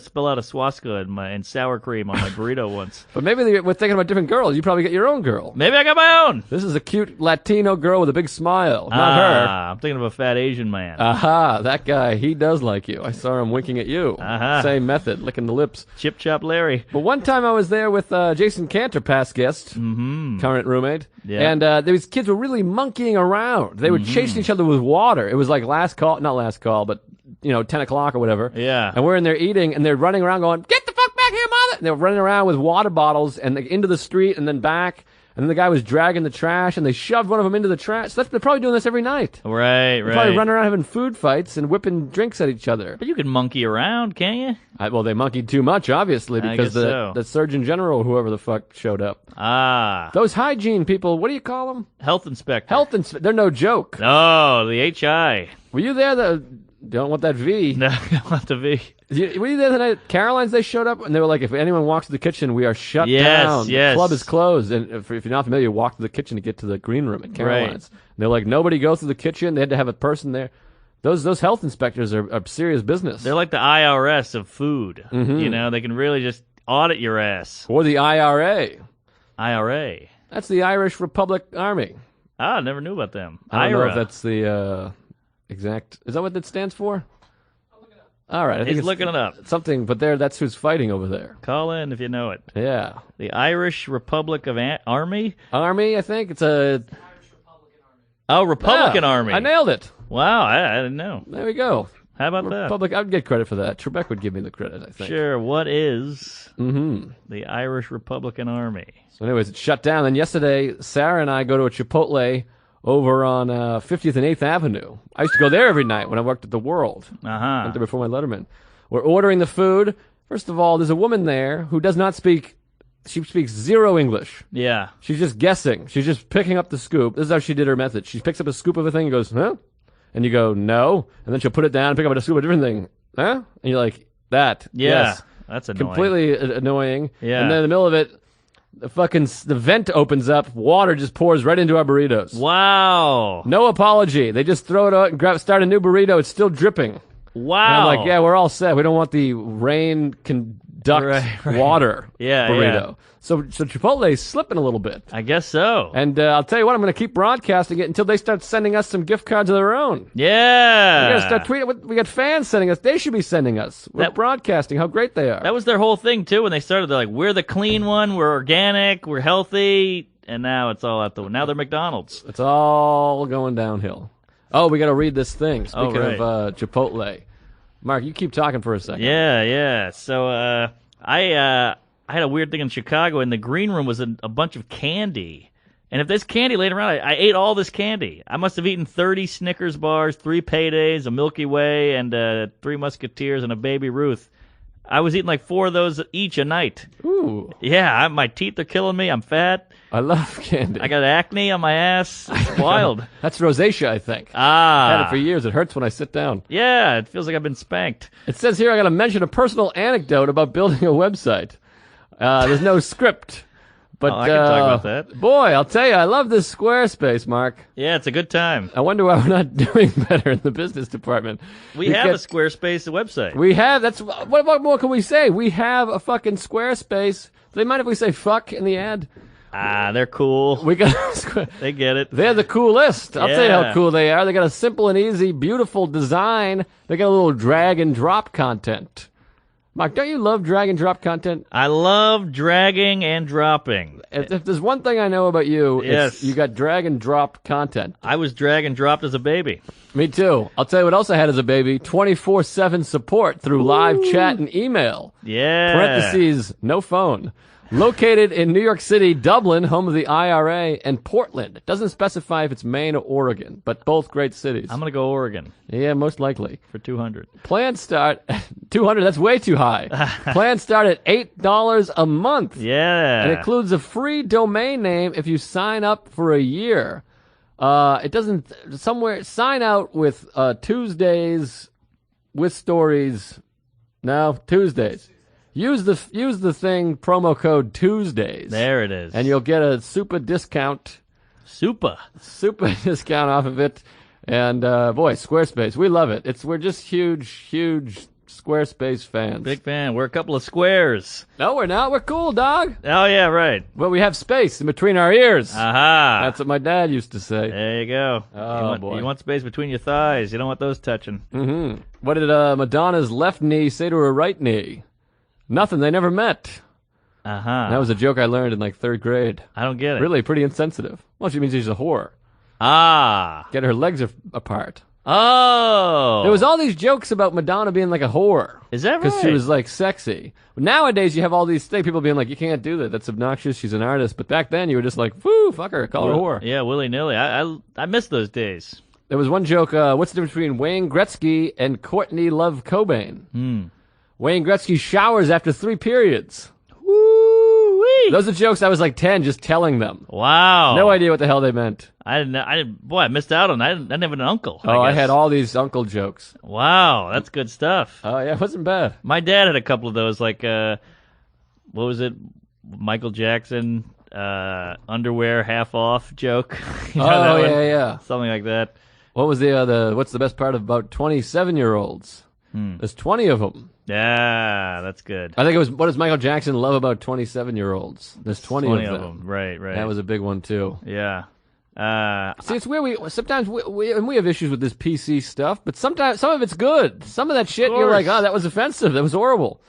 Speaker 3: spill out a swastika in sour cream on my burrito once.
Speaker 2: But maybe we're thinking about different girls. You probably get your own girl.
Speaker 3: Maybe I got my own.
Speaker 2: This is a cute Latino girl with a big smile. Not her.
Speaker 3: I'm thinking of a fat Asian man.
Speaker 2: Aha, that guy. He does like you. I saw him winking at you. Same method, licking the lips.
Speaker 3: Chip Chop Larry.
Speaker 2: But one time I was there with Jason Cantor, past guest, current roommate.
Speaker 3: Yeah.
Speaker 2: And these kids were really monkeying around. They were chasing each other with water. It was like not last call, but 10 o'clock or whatever.
Speaker 3: Yeah.
Speaker 2: And we're in there eating, and they're running around going, get the fuck back here, mother! And they're running around with water bottles and into the street and then back. And then the guy was dragging the trash, and they shoved one of them into the trash. So they're probably doing this every night.
Speaker 3: Right.
Speaker 2: They're probably running around having food fights and whipping drinks at each other.
Speaker 3: But you can monkey around, can't you?
Speaker 2: Well, they monkeyed too much, obviously, because
Speaker 3: so.
Speaker 2: the Surgeon General, whoever the fuck, showed up.
Speaker 3: Those
Speaker 2: hygiene people, what do you call them?
Speaker 3: Health inspector.
Speaker 2: They're no joke.
Speaker 3: No, the HI.
Speaker 2: Were you there? Don't want that V.
Speaker 3: No, I don't want the V.
Speaker 2: Were you there the night at Caroline's? They showed up, and they were like, if anyone walks to the kitchen, we are shut down.
Speaker 3: Yes.
Speaker 2: The club is closed. And if you're not familiar, you walk to the kitchen to get to the green room at Caroline's. Right. And they're like, nobody goes to the kitchen. They had to have a person there. Those health inspectors are serious business.
Speaker 3: They're like the IRS of food. They can really just audit your ass.
Speaker 2: Or the IRA.
Speaker 3: IRA.
Speaker 2: That's the Irish Republic Army.
Speaker 3: I never knew about them.
Speaker 2: I don't know if that's the exact... Is that what that stands for? I'll look it up. All right. I think
Speaker 3: He's looking it up.
Speaker 2: Something, but that's who's fighting over there.
Speaker 3: Call in if you know it.
Speaker 2: Yeah.
Speaker 3: The Irish Republic of Army?
Speaker 2: Army, I think. It's a...
Speaker 3: Irish Republican Army. Oh, Republican Army.
Speaker 2: I nailed it.
Speaker 3: Wow, I didn't know.
Speaker 2: There we go.
Speaker 3: How about that?
Speaker 2: I would get credit for that. Trebek would give me the credit, I think.
Speaker 3: Sure. What is the Irish Republican Army?
Speaker 2: So anyways, it's shut down. And yesterday, Sarah and I go to a Chipotle over on 50th and 8th Avenue. I used to go there every night when I worked at The World. Went there before my Letterman. We're ordering the food. First of all, there's a woman there who does not speak she speaks zero English.
Speaker 3: Yeah.
Speaker 2: She's just guessing. She's just picking up the scoop. This is how she did her method. She picks up a scoop of a thing and goes, huh? And you go, no. And then she'll put it down and pick up a scoop of a different thing. Huh? And you're like, that.
Speaker 3: Yeah.
Speaker 2: Yes.
Speaker 3: That's annoying.
Speaker 2: Completely annoying.
Speaker 3: Yeah.
Speaker 2: And then in the middle of it, the vent opens up. Water just pours right into our burritos.
Speaker 3: Wow.
Speaker 2: No apology. They just throw it out and start a new burrito. It's still dripping.
Speaker 3: Wow.
Speaker 2: And I'm like, yeah, we're all set. We don't want the rain conduct
Speaker 3: Right.
Speaker 2: water
Speaker 3: Yeah,
Speaker 2: burrito.
Speaker 3: yeah.
Speaker 2: So Chipotle's slipping a little bit.
Speaker 3: I guess so.
Speaker 2: And I'll tell you what, I'm going to keep broadcasting it until they start sending us some gift cards of their own.
Speaker 3: Yeah.
Speaker 2: We got to start tweeting. We got fans sending us. They should be sending us. We're broadcasting how great they are.
Speaker 3: That was their whole thing, too, when they started. They're like, we're the clean one, we're organic, we're healthy, and now it's all out the now they're McDonald's.
Speaker 2: It's all going downhill. Oh, we got to read this thing.
Speaker 3: Oh,
Speaker 2: Speaking
Speaker 3: right.
Speaker 2: of Chipotle. Mark, you keep talking for a second.
Speaker 3: Yeah. So I had a weird thing in Chicago, and the green room was a bunch of candy. And if there's candy laying around, I ate all this candy. I must have eaten 30 Snickers bars, 3 Paydays, a Milky Way, and 3 Musketeers, and a Baby Ruth. I was eating like 4 of those each a night.
Speaker 2: Ooh,
Speaker 3: Yeah, my teeth are killing me. I'm fat.
Speaker 2: I love candy.
Speaker 3: I got acne on my ass. It's wild.
Speaker 2: That's rosacea, I think. Had it for
Speaker 3: Ah.
Speaker 2: years. It hurts when I sit down.
Speaker 3: Yeah, it feels like I've been spanked.
Speaker 2: It says here I got to mention a personal anecdote about building a website. There's no script. But,
Speaker 3: Oh, I can talk about that.
Speaker 2: Boy, I'll tell you, I love this Squarespace, Mark.
Speaker 3: Yeah, it's a good time.
Speaker 2: I wonder why we're not doing better in the business department.
Speaker 3: We have a Squarespace website.
Speaker 2: We have. What more can we say? We have a fucking Squarespace. Do they mind if we say fuck in the ad?
Speaker 3: They're cool.
Speaker 2: We got.
Speaker 3: They get it.
Speaker 2: They're the coolest. I'll tell you how
Speaker 3: Yeah.
Speaker 2: cool they are. They got a simple and easy, beautiful design. They got a little drag and drop content. Mark, don't you love drag and drop content?
Speaker 3: I love dragging and dropping.
Speaker 2: If there's one thing I know about you,
Speaker 3: Yes.
Speaker 2: it's you got drag and drop content.
Speaker 3: I was drag and dropped as a baby.
Speaker 2: Me too. I'll tell you what else I had as a baby. 24/7 support through live chat and email.
Speaker 3: Yeah.
Speaker 2: Parentheses, no phone. Located in New York City, Dublin, home of the IRA, and Portland. It doesn't specify if it's Maine or Oregon, but both great cities.
Speaker 3: I'm going to go Oregon
Speaker 2: Yeah, most likely.
Speaker 3: for 200.
Speaker 2: Plans start 200. That's way too high. Plans start at $8 a month.
Speaker 3: Yeah.
Speaker 2: It includes a free domain name if you sign up for a year. It doesn't sign out with Tuesdays with stories. No, Tuesdays. Use the thing promo code Tuesdays.
Speaker 3: There it is.
Speaker 2: And you'll get a super discount off of it. And boy, Squarespace, we love it. We're just huge Squarespace fans.
Speaker 3: Big fan. We're a couple of squares.
Speaker 2: No, we're not. We're cool, dog.
Speaker 3: Oh, yeah, right.
Speaker 2: Well, we have space in between our ears.
Speaker 3: Aha.
Speaker 2: That's what my dad used to say.
Speaker 3: There you go.
Speaker 2: Oh, boy.
Speaker 3: You want space between your thighs. You don't want those touching.
Speaker 2: Mm-hmm. What did Madonna's left knee say to her right knee? Nothing. They never met.
Speaker 3: Uh-huh.
Speaker 2: That was a joke I learned in like 3rd grade.
Speaker 3: I don't get it.
Speaker 2: Really, pretty insensitive. Well, she means she's a whore.
Speaker 3: Ah.
Speaker 2: Get her legs apart.
Speaker 3: Oh.
Speaker 2: There was all these jokes about Madonna being like a whore.
Speaker 3: Is that right?
Speaker 2: Because she was like sexy. Nowadays, you have all these things, people being like, you can't do that. That's obnoxious. She's an artist. But back then, you were just like, whoo, fuck her. Call her a whore.
Speaker 3: Yeah, willy-nilly. I miss those days.
Speaker 2: There was one joke, what's the difference between Wayne Gretzky and Courtney Love Cobain? Wayne Gretzky showers after 3 periods.
Speaker 3: Woo-wee.
Speaker 2: Those are jokes I was like 10 just telling them.
Speaker 3: Wow.
Speaker 2: No idea what the hell they meant.
Speaker 3: I didn't. Boy, I missed out on that. I didn't have an uncle.
Speaker 2: I
Speaker 3: guess.
Speaker 2: had all these uncle jokes.
Speaker 3: Wow, that's good stuff.
Speaker 2: Oh, yeah, it wasn't bad.
Speaker 3: My dad had a couple of those, like, what was it? Michael Jackson, underwear half off joke. You know that
Speaker 2: Oh,
Speaker 3: one?
Speaker 2: yeah.
Speaker 3: Something like that.
Speaker 2: What was what's the best part about 27-year-olds? There's 20 of them.
Speaker 3: Yeah, that's good.
Speaker 2: I think it was, what does Michael Jackson love about 27-year-olds? There's 20 of them.
Speaker 3: Right.
Speaker 2: That was a big one, too.
Speaker 3: Yeah.
Speaker 2: See, it's weird. Sometimes we have issues with this PC stuff, but sometimes some of it's good. Some of that shit, you're like,
Speaker 3: course.
Speaker 2: oh, that was offensive. That was horrible.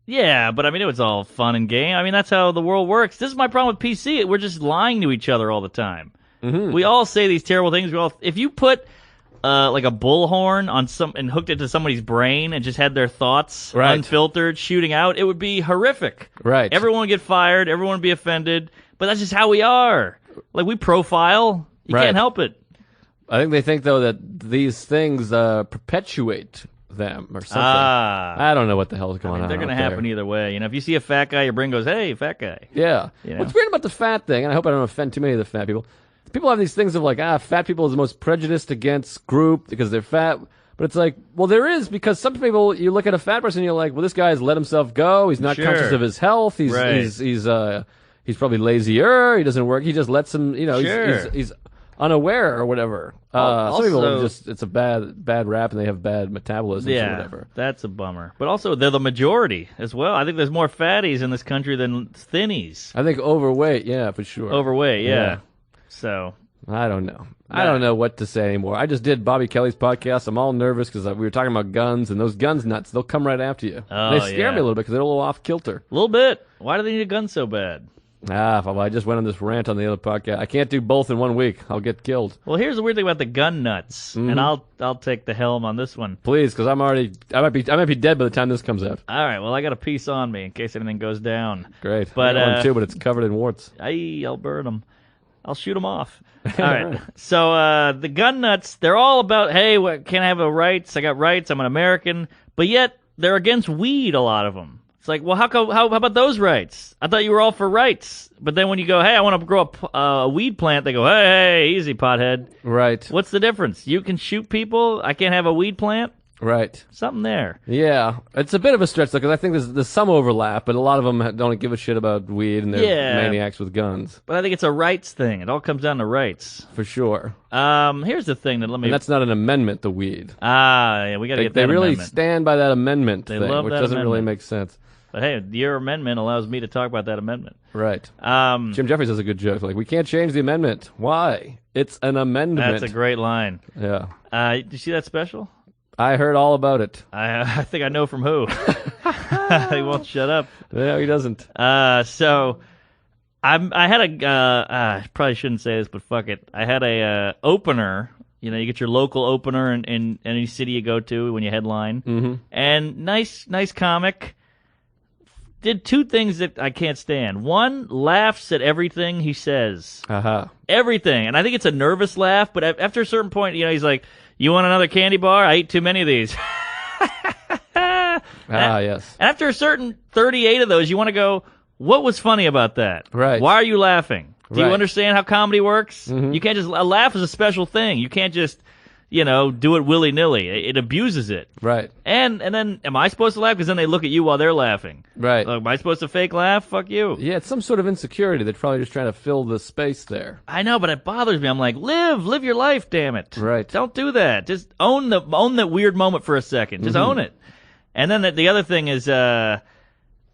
Speaker 3: Yeah, but I mean, it was all fun and game. I mean, that's how the world works. This is my problem with PC. We're just lying to each other all the time. Mm-hmm. We all say these terrible things. If you put like a bullhorn on and hooked it to somebody's brain and just had their thoughts unfiltered shooting out, it would be horrific.
Speaker 2: Right.
Speaker 3: Everyone would get fired. Everyone would be offended. But that's just how we are. Like, we profile. You
Speaker 2: Right.
Speaker 3: can't help it.
Speaker 2: I think they think, though, that these things perpetuate them or something.
Speaker 3: Ah.
Speaker 2: I don't know what the hell is going on.
Speaker 3: They're going to
Speaker 2: out there.
Speaker 3: happen either way. You know, if you see a fat guy, your brain goes, "Hey, fat guy."
Speaker 2: Yeah.
Speaker 3: You know?
Speaker 2: What's weird about the fat thing, and I hope I don't offend too many of the fat people. People have these things of like, fat people is the most prejudiced against group because they're fat. But it's like, well, there is, because some people, you look at a fat person and you're like, well, this guy's let himself go. He's not
Speaker 3: Sure.
Speaker 2: conscious of his health. He's probably lazier. He doesn't work. He just lets him,
Speaker 3: Sure.
Speaker 2: he's unaware or whatever. Some people
Speaker 3: Also-
Speaker 2: just, it's a bad rap and they have bad metabolism or
Speaker 3: Yeah,
Speaker 2: whatever.
Speaker 3: that's a bummer. But also, they're the majority as well. I think there's more fatties in this country than thinnies.
Speaker 2: I think overweight, yeah, for sure.
Speaker 3: Overweight, yeah.
Speaker 2: Yeah.
Speaker 3: So,
Speaker 2: I don't know. I don't know what to say anymore. I just did Bobby Kelly's podcast. I'm all nervous because we were talking about guns, and those guns nuts, they'll come right after you.
Speaker 3: Oh,
Speaker 2: They scare
Speaker 3: yeah.
Speaker 2: me a little bit because they're a little off kilter.
Speaker 3: a little bit. Why do they need a gun so bad?
Speaker 2: Well, I just went on this rant on the other podcast. I can't do both in 1 week. I'll get killed.
Speaker 3: Well, here's the weird thing about the gun nuts, and I'll take the helm on this one.
Speaker 2: Please, because I might be dead by the time this comes out.
Speaker 3: All right, well, I got a piece on me in case anything goes down.
Speaker 2: Great.
Speaker 3: But,
Speaker 2: I got one too, but it's covered in warts.
Speaker 3: I'll burn them. I'll shoot them off. All right. So the gun nuts, they're all about, hey, can I have a rights? I got rights. I'm an American. But yet they're against weed, a lot of them. It's like, well, how about those rights? I thought you were all for rights. But then when you go, hey, I want to grow a weed plant, they go, hey, easy, pothead.
Speaker 2: Right.
Speaker 3: What's the difference? You can shoot people. I can't have a weed plant.
Speaker 2: Right.
Speaker 3: Something there.
Speaker 2: Yeah. It's a bit of a stretch, though, because I think there's some overlap, but a lot of them don't give a shit about weed, and they're
Speaker 3: Yeah.
Speaker 2: maniacs with guns.
Speaker 3: But I think it's a rights thing. It all comes down to rights.
Speaker 2: For sure.
Speaker 3: Here's the thing that let me.
Speaker 2: And that's not an amendment, the weed.
Speaker 3: Yeah, we got to get that
Speaker 2: They really
Speaker 3: amendment.
Speaker 2: stand by that amendment
Speaker 3: They
Speaker 2: thing,
Speaker 3: love
Speaker 2: which
Speaker 3: that
Speaker 2: doesn't really
Speaker 3: amendment.
Speaker 2: make sense.
Speaker 3: But hey, your amendment allows me to talk about that amendment.
Speaker 2: Right.
Speaker 3: Um,
Speaker 2: Jim Jeffries has a good joke. Like, we can't change the amendment. Why? It's an amendment.
Speaker 3: that's a great line.
Speaker 2: Yeah.
Speaker 3: Did you see that special?
Speaker 2: I heard all about it.
Speaker 3: I think I know from who. He won't shut up.
Speaker 2: No, he doesn't.
Speaker 3: So I had I probably shouldn't say this, but fuck it. I had a opener. You know, you get your local opener in any city you go to when you headline. Mm-hmm. And nice comic. Did two things that I can't stand. One, laughs at everything he says.
Speaker 2: Haha.
Speaker 3: Everything. And I think it's a nervous laugh, but after a certain point, he's like, you want another candy bar? I ate too many of these.
Speaker 2: Yes.
Speaker 3: And after a certain 38 of those, you want to go, what was funny about that?
Speaker 2: Right.
Speaker 3: Why are you laughing? Do you
Speaker 2: Right.
Speaker 3: understand how comedy works?
Speaker 2: Mm-hmm.
Speaker 3: You can't just, a laugh is a special thing. You can't just, do it willy-nilly. It abuses it.
Speaker 2: Right.
Speaker 3: And then, am I supposed to laugh? Because then they look at you while they're laughing.
Speaker 2: Right.
Speaker 3: Am I supposed to fake laugh? Fuck you.
Speaker 2: Yeah, it's some sort of insecurity. They're probably just trying to fill the space there.
Speaker 3: I know, but it bothers me. I'm like, live your life, damn it.
Speaker 2: Right.
Speaker 3: Don't do that. Just own that weird moment for a second. Just own it. And then the other thing is,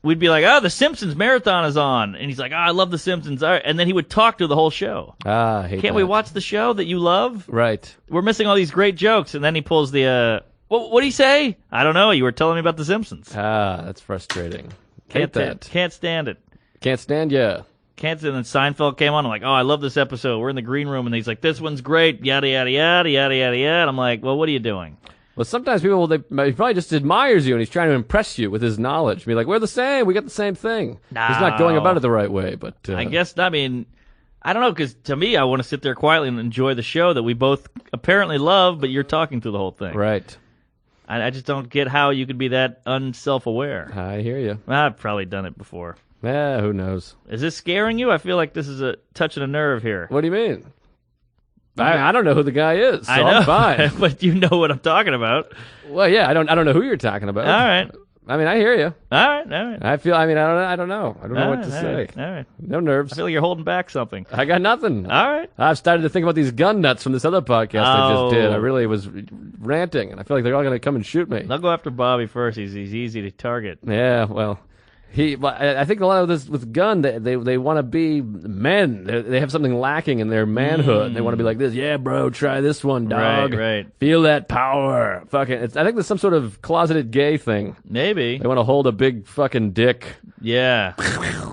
Speaker 3: we'd be like, the Simpsons marathon is on, and he's like, I love the Simpsons. All right. And then he would talk through the whole show.
Speaker 2: I hate
Speaker 3: Can't
Speaker 2: that.
Speaker 3: we watch the show that you love?
Speaker 2: Right.
Speaker 3: We're missing all these great jokes, and then he pulls the, what'd he say? I don't know. You were telling me about the Simpsons.
Speaker 2: That's frustrating. Hate that.
Speaker 3: Can't stand it.
Speaker 2: Can't stand ya.
Speaker 3: Can't stand. And then Seinfeld came on. I'm like, I love this episode. We're in the green room, and he's like, this one's great. Yada yada yada yada yada yada. And I'm like, well, what are you doing?
Speaker 2: Well, sometimes people, he probably just admires you and he's trying to impress you with his knowledge. Be like, we're the same. We got the same thing. He's not going about it the right way, but...
Speaker 3: I guess, I mean, I don't know, because to me, I want to sit there quietly and enjoy the show that we both apparently love, but you're talking through the whole thing.
Speaker 2: Right.
Speaker 3: I just don't get how you could be that unself-aware.
Speaker 2: I hear you.
Speaker 3: I've probably done it before.
Speaker 2: Who knows?
Speaker 3: Is this scaring you? I feel like this is touching a nerve here.
Speaker 2: What do you mean? I don't know who the guy is, so
Speaker 3: I know,
Speaker 2: I'm fine.
Speaker 3: but you know what I'm talking about.
Speaker 2: Well, yeah, I don't know who you're talking about.
Speaker 3: All right.
Speaker 2: I mean, I hear you.
Speaker 3: All right.
Speaker 2: I don't know. I don't know what to say.
Speaker 3: All right.
Speaker 2: No nerves.
Speaker 3: I feel like you're holding back something.
Speaker 2: I got nothing.
Speaker 3: All right.
Speaker 2: I've started to think about these gun nuts from this other podcast I just did.
Speaker 3: Oh.
Speaker 2: I really was ranting, and I feel like they're all going to come and shoot me.
Speaker 3: I'll go after Bobby first. He's easy to target.
Speaker 2: Yeah, well, I think a lot of this with gun, they want to be men. They have something lacking in their manhood. They want to be like this. Yeah, bro, try this one, dog.
Speaker 3: Right.
Speaker 2: Feel that power. Fucking. I think there's some sort of closeted gay thing.
Speaker 3: Maybe.
Speaker 2: They want to hold a big fucking dick.
Speaker 3: Yeah.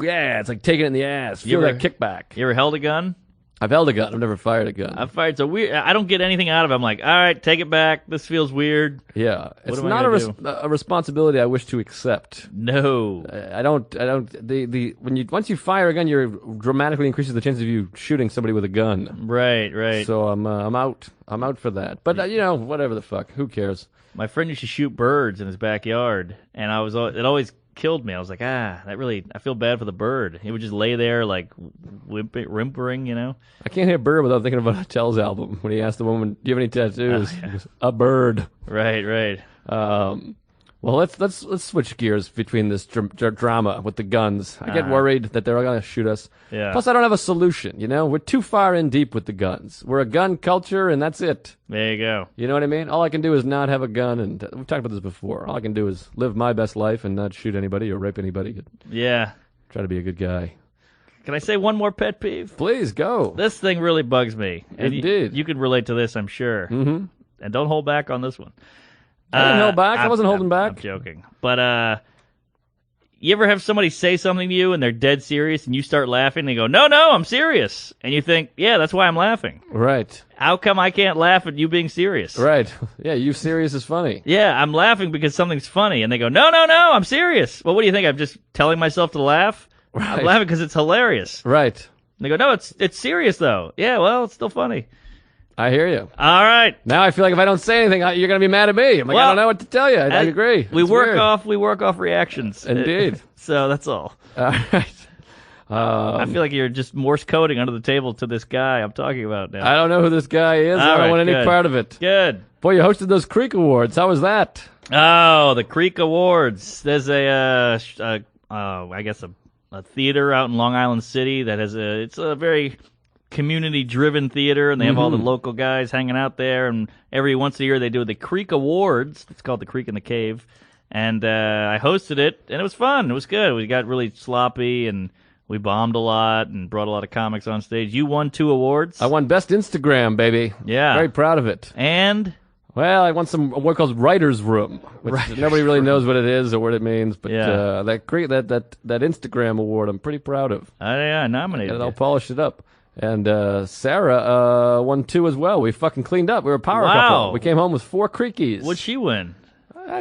Speaker 2: Yeah, it's like taking it in the ass. Feel
Speaker 3: ever-
Speaker 2: that kickback.
Speaker 3: You ever held a gun?
Speaker 2: I've held a gun. I've never fired a gun.
Speaker 3: I've fired so weird. I don't get anything out of it. I'm like, all right, take it back. This feels weird.
Speaker 2: Yeah, it's
Speaker 3: am I
Speaker 2: not
Speaker 3: gonna
Speaker 2: a responsibility I wish to accept.
Speaker 3: No.
Speaker 2: I don't. Once you fire a gun, you're dramatically increases the chance of you shooting somebody with a gun.
Speaker 3: Right.
Speaker 2: So I'm out. I'm out for that. But whatever the fuck. Who cares?
Speaker 3: My friend used to shoot birds in his backyard, and it always killed me. I was like, I feel bad for the bird. He would just lay there like whimpering,
Speaker 2: I can't hear bird without thinking about Attell's album when he asked the woman, "Do you have any tattoos?" He goes, a bird.
Speaker 3: Right.
Speaker 2: Well, let's switch gears between this drama with the guns. I get worried that they're all going to shoot us.
Speaker 3: Yeah.
Speaker 2: Plus, I don't have a solution. We're too far in deep with the guns. We're a gun culture, and that's it.
Speaker 3: There you go.
Speaker 2: You know what I mean? All I can do is not have a gun, and we've talked about this before. All I can do is live my best life and not shoot anybody or rape anybody.
Speaker 3: Yeah.
Speaker 2: Try to be a good guy.
Speaker 3: Can I say one more pet peeve?
Speaker 2: Please go.
Speaker 3: This thing really bugs me. And
Speaker 2: Indeed.
Speaker 3: You could relate to this, I'm sure.
Speaker 2: Mm-hmm.
Speaker 3: And don't hold back on this one.
Speaker 2: I didn't hold back. I wasn't holding back.
Speaker 3: I'm joking. But you ever have somebody say something to you and they're dead serious and you start laughing and they go, no, I'm serious. And you think, yeah, that's why I'm laughing.
Speaker 2: Right.
Speaker 3: How come I can't laugh at you being serious?
Speaker 2: Right. Yeah, you serious is funny.
Speaker 3: Yeah, I'm laughing because something's funny. And they go, no, I'm serious. Well, what do you think? I'm just telling myself to laugh?
Speaker 2: Right.
Speaker 3: I'm laughing because it's hilarious.
Speaker 2: Right.
Speaker 3: And they go, no, it's serious, though. Yeah, well, it's still funny.
Speaker 2: I hear you.
Speaker 3: All right.
Speaker 2: Now I feel like if I don't say anything, you're going to be mad at me. I'm like, I don't know what to tell you. I agree.
Speaker 3: We
Speaker 2: It's
Speaker 3: work
Speaker 2: weird.
Speaker 3: off reactions.
Speaker 2: Indeed.
Speaker 3: So that's all.
Speaker 2: All right.
Speaker 3: I feel like you're just Morse coding under the table to this guy I'm talking about now.
Speaker 2: I don't know who this guy is. I
Speaker 3: All
Speaker 2: don't
Speaker 3: right,
Speaker 2: want any
Speaker 3: good.
Speaker 2: part of it.
Speaker 3: Good.
Speaker 2: Boy, you hosted those Creek Awards. How was that?
Speaker 3: Oh, the Creek Awards. There's I guess a theater out in Long Island City that it's a very community-driven theater, and they have all the local guys hanging out there, and every once a year they do the Creek Awards. It's called the Creek in the Cave, and I hosted it, and it was fun. It was good. We got really sloppy, and we bombed a lot, and brought a lot of comics on stage. You won 2 awards.
Speaker 2: I won Best Instagram, baby.
Speaker 3: Yeah.
Speaker 2: Very proud of it.
Speaker 3: And
Speaker 2: Well, I won some award called Writer's Room, which nobody really knows what it is or what it means, but
Speaker 3: Yeah.
Speaker 2: that Instagram award I'm pretty proud of.
Speaker 3: I nominated
Speaker 2: And I'll
Speaker 3: you.
Speaker 2: polish it up. And Sarah won 2 as well. We fucking cleaned up. We were a power
Speaker 3: Wow.
Speaker 2: couple. We came home with 4 creekies.
Speaker 3: What'd she win?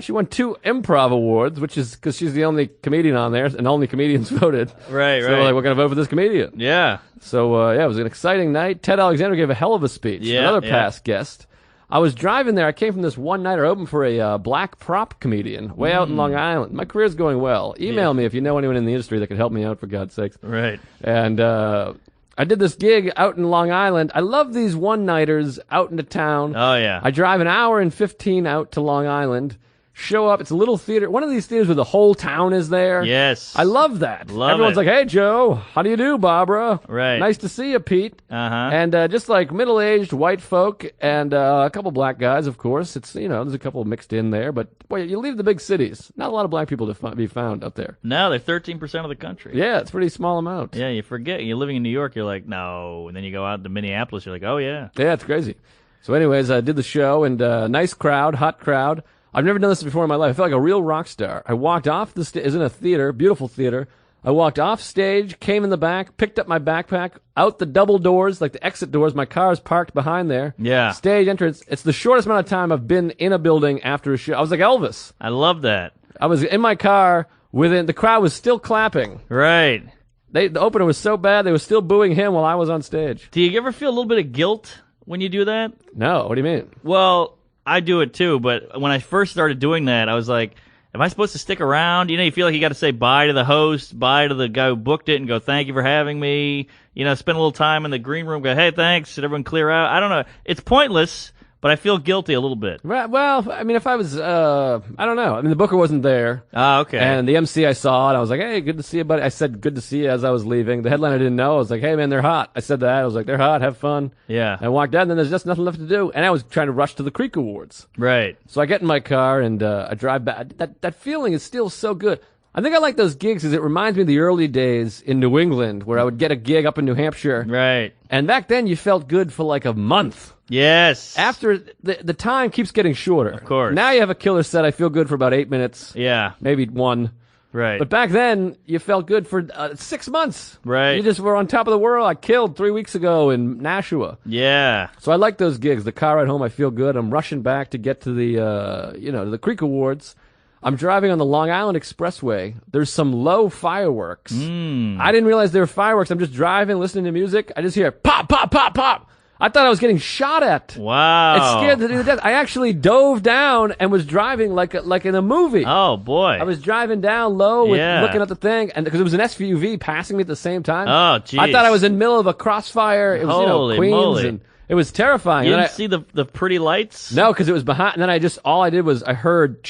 Speaker 2: She won 2 improv awards, which is because she's the only comedian on there, and only comedians voted.
Speaker 3: Right,
Speaker 2: So we're like, we're going to vote for this comedian.
Speaker 3: Yeah.
Speaker 2: So, it was an exciting night. Ted Alexander gave a hell of a speech.
Speaker 3: Yeah,
Speaker 2: Another
Speaker 3: yeah.
Speaker 2: past guest. I was driving there. I came from this one-nighter open for a black prop comedian way out in Long Island. My career's going well. Email me if you know anyone in the industry that could help me out, for God's sakes.
Speaker 3: Right.
Speaker 2: And I did this gig out in Long Island. I love these one-nighters out into town.
Speaker 3: Oh, yeah.
Speaker 2: I drive an hour and 15 out to Long Island. Show up. It's a little theater. One of these theaters where the whole town is there.
Speaker 3: Yes.
Speaker 2: I love that.
Speaker 3: Love
Speaker 2: Everyone's
Speaker 3: it.
Speaker 2: like, hey, Joe. How do you do, Barbara?
Speaker 3: Right.
Speaker 2: Nice to see you, Pete.
Speaker 3: Uh-huh.
Speaker 2: And just like middle-aged white folk and a couple black guys, of course. It's, there's a couple mixed in there. But, boy, you leave the big cities. Not a lot of black people to be found up there.
Speaker 3: No, they're 13% of the country.
Speaker 2: Yeah, it's a pretty small amount.
Speaker 3: Yeah, you forget. You're living in New York, you're like, no. And then you go out to Minneapolis, you're like, oh, yeah.
Speaker 2: Yeah, it's crazy. So anyways, I did the show, and nice crowd, hot crowd. I've never done this before in my life. I felt like a real rock star. I walked off the stage. It was in a theater, beautiful theater. I walked off stage, came in the back, picked up my backpack, out the double doors, like the exit doors. My car is parked behind there.
Speaker 3: Yeah.
Speaker 2: Stage entrance. It's the shortest amount of time I've been in a building after a show. I was like Elvis.
Speaker 3: I love that.
Speaker 2: I was in my car the crowd was still clapping.
Speaker 3: Right.
Speaker 2: The opener was so bad, they were still booing him while I was on stage.
Speaker 3: Do you ever feel a little bit of guilt when you do that?
Speaker 2: No, what do you mean?
Speaker 3: Well, I do it too, but when I first started doing that, I was like, am I supposed to stick around? You feel like you got to say bye to the host, bye to the guy who booked it, and go, thank you for having me. Spend a little time in the green room, go, hey, thanks, did everyone clear out? I don't know. It's pointless, but I feel guilty a little bit.
Speaker 2: Right, well, I mean, if I was, I don't know. I mean, the booker wasn't there.
Speaker 3: Ah, okay.
Speaker 2: And the MC I saw, and I was like, hey, good to see you, buddy. I said, good to see you as I was leaving. The headliner didn't know. I was like, hey, man, they're hot. I said that. I was like, they're hot. Have fun.
Speaker 3: Yeah.
Speaker 2: I walked out, and then there's just nothing left to do. And I was trying to rush to the Creek Awards.
Speaker 3: Right.
Speaker 2: So I get in my car, and I drive back. That feeling is still so good. I think I like those gigs because it reminds me of the early days in New England where I would get a gig up in New Hampshire.
Speaker 3: Right.
Speaker 2: And back then, you felt good for like a month.
Speaker 3: Yes.
Speaker 2: After the time keeps getting shorter. Of
Speaker 3: course.
Speaker 2: Now you have a killer set. I feel good for about 8 minutes.
Speaker 3: Yeah.
Speaker 2: Maybe 1.
Speaker 3: Right.
Speaker 2: But back then, you felt good for 6 months.
Speaker 3: Right.
Speaker 2: You just were on top of the world. I killed 3 weeks ago in Nashua.
Speaker 3: Yeah.
Speaker 2: So I like those gigs. The car ride home, I feel good. I'm rushing back to get to the Creek Awards. I'm driving on the Long Island Expressway. There's some low fireworks. I didn't realize there were fireworks. I'm just driving, listening to music. I just hear pop, pop, pop, pop. I thought I was getting shot at.
Speaker 3: Wow.
Speaker 2: It scared me to death. I actually dove down and was driving like in a movie.
Speaker 3: Oh, boy.
Speaker 2: I was driving down low with
Speaker 3: Yeah.
Speaker 2: looking at the thing, and because it was an SUV passing me at the same time.
Speaker 3: Oh, jeez.
Speaker 2: I thought I was in the middle of a crossfire. It was
Speaker 3: Holy
Speaker 2: Queens,
Speaker 3: moly.
Speaker 2: and it was terrifying.
Speaker 3: You
Speaker 2: And
Speaker 3: didn't see the pretty lights?
Speaker 2: no, because it was behind. And then all I did was I heard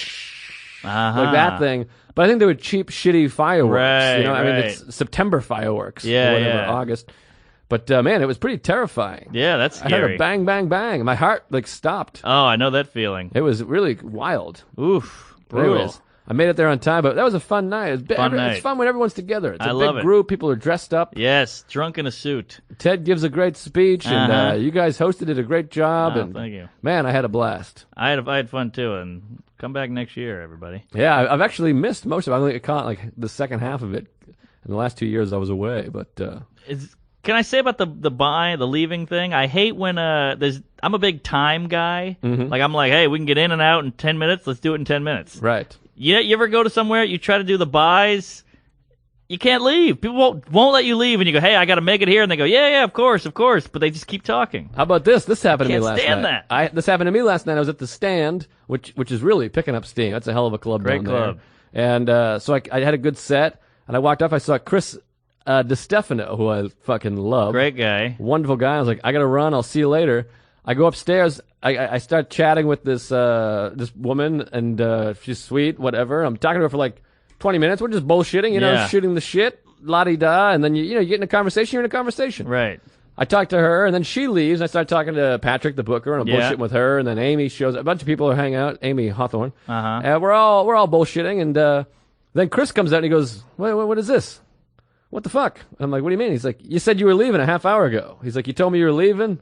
Speaker 2: like that thing. But I think they were cheap, shitty fireworks.
Speaker 3: Right,
Speaker 2: I mean,
Speaker 3: right.
Speaker 2: it's September fireworks.
Speaker 3: Yeah,
Speaker 2: or whatever,
Speaker 3: yeah.
Speaker 2: August. But man, it was pretty terrifying.
Speaker 3: Yeah, that's
Speaker 2: I
Speaker 3: scary.
Speaker 2: heard a bang, bang, bang. My heart stopped.
Speaker 3: Oh, I know that feeling.
Speaker 2: It was really wild.
Speaker 3: Oof. Brutal.
Speaker 2: Anyways, I made it there on time, but that was a fun night.
Speaker 3: Night.
Speaker 2: It's fun when everyone's together. It's
Speaker 3: I
Speaker 2: a
Speaker 3: love
Speaker 2: big
Speaker 3: it.
Speaker 2: group. People are dressed up.
Speaker 3: Yes, drunk in a suit.
Speaker 2: Ted gives a great speech, and
Speaker 3: Uh-huh.
Speaker 2: you guys hosted it a great job.
Speaker 3: Oh,
Speaker 2: and
Speaker 3: thank you.
Speaker 2: man, I had a blast.
Speaker 3: I had fun too, and come back next year, everybody.
Speaker 2: Yeah, I've actually missed most of it. I only caught like the second half of it. In the last 2 years, I was away, but
Speaker 3: Can I say about the leaving thing? I hate when I'm a big time guy.
Speaker 2: Mm-hmm.
Speaker 3: Like I'm like, hey, we can get in and out in 10 minutes. Let's do it in 10 minutes.
Speaker 2: right.
Speaker 3: Yeah, you ever go to somewhere, you try to do the buys, you can't leave. People won't let you leave, and you go, hey, I got to make it here, and they go, yeah, of course, but they just keep talking.
Speaker 2: How about this? This happened to me
Speaker 3: Can't
Speaker 2: last
Speaker 3: stand
Speaker 2: night.
Speaker 3: that.
Speaker 2: This happened to me last night. I was at the Stand, which is really picking up steam. That's a hell of a club
Speaker 3: Great
Speaker 2: down
Speaker 3: club.
Speaker 2: there. And so I had a good set, and I walked off. I saw Chris DiStefano, who I fucking love.
Speaker 3: Great guy.
Speaker 2: Wonderful guy. I was like, I gotta run. I'll see you later. I go upstairs. I start chatting with this woman, and she's sweet. Whatever. I'm talking to her for like 20 minutes. We're just bullshitting,
Speaker 3: Yeah.
Speaker 2: shooting the shit, la di da, and then you get in a conversation. You're in a conversation.
Speaker 3: Right.
Speaker 2: I talked to her, and then she leaves. And I start talking to Patrick, the booker, and I'm
Speaker 3: Yeah.
Speaker 2: bullshitting with her. And then Amy shows up. A bunch of people are hanging out. Amy Hawthorne.
Speaker 3: Uh-huh.
Speaker 2: We're all bullshitting, and then Chris comes out and he goes, what is this? What the fuck? And I'm like, what do you mean? He's like, you said you were leaving a half hour ago. He's like, you told me you were leaving.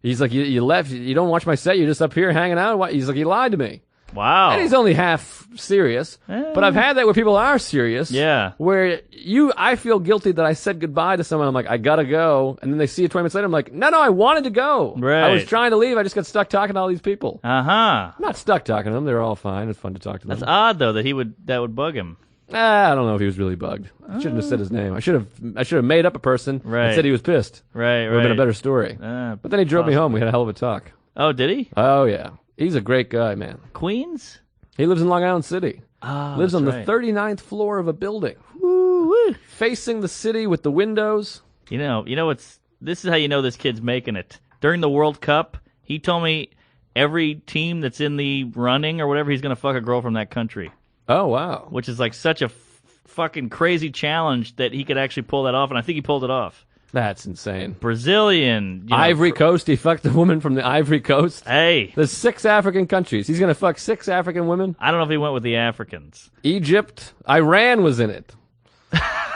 Speaker 2: He's like, you left. You don't watch my set. You're just up here hanging out. Why? He's like, you lied to me.
Speaker 3: Wow.
Speaker 2: And he's only half serious. But I've had that where people are serious.
Speaker 3: Yeah.
Speaker 2: Where I feel guilty that I said goodbye to someone. I'm like, I gotta go. And then they see you 20 minutes later. I'm like, no, I wanted to go.
Speaker 3: Right.
Speaker 2: I was trying to leave. I just got stuck talking to all these people.
Speaker 3: Uh-huh.
Speaker 2: I'm not stuck talking to them. They're all fine. It's fun to talk to them.
Speaker 3: That's odd, though, that would bug him.
Speaker 2: I don't know if he was really bugged. I shouldn't have said his name. I should have made up a person
Speaker 3: Right.
Speaker 2: and said he was pissed.
Speaker 3: Right,
Speaker 2: Would have been a better story.
Speaker 3: Uh,
Speaker 2: But then he drove me home. We had a hell of a talk.
Speaker 3: Oh, did he?
Speaker 2: Oh yeah, he's a great guy, man.
Speaker 3: Queens?
Speaker 2: He lives in Long Island City.
Speaker 3: Oh,
Speaker 2: Lives on the
Speaker 3: right.
Speaker 2: 39th floor of a building,
Speaker 3: Woo-woo.
Speaker 2: facing the city with the windows.
Speaker 3: You know this is how you know this kid's making it. During the World Cup, he told me every team that's in the running or whatever, he's going to fuck a girl from that country,
Speaker 2: Oh wow,
Speaker 3: which is like such a fucking crazy challenge that he could actually pull that off, and I think he pulled it off.
Speaker 2: that's insane.
Speaker 3: Brazilian,
Speaker 2: Ivory Coast. He fucked a woman from the Ivory Coast.
Speaker 3: Hey,
Speaker 2: There's 6 African countries. He's gonna fuck 6 African women.
Speaker 3: I don't know if he went with the Africans.
Speaker 2: Egypt, Iran was in it.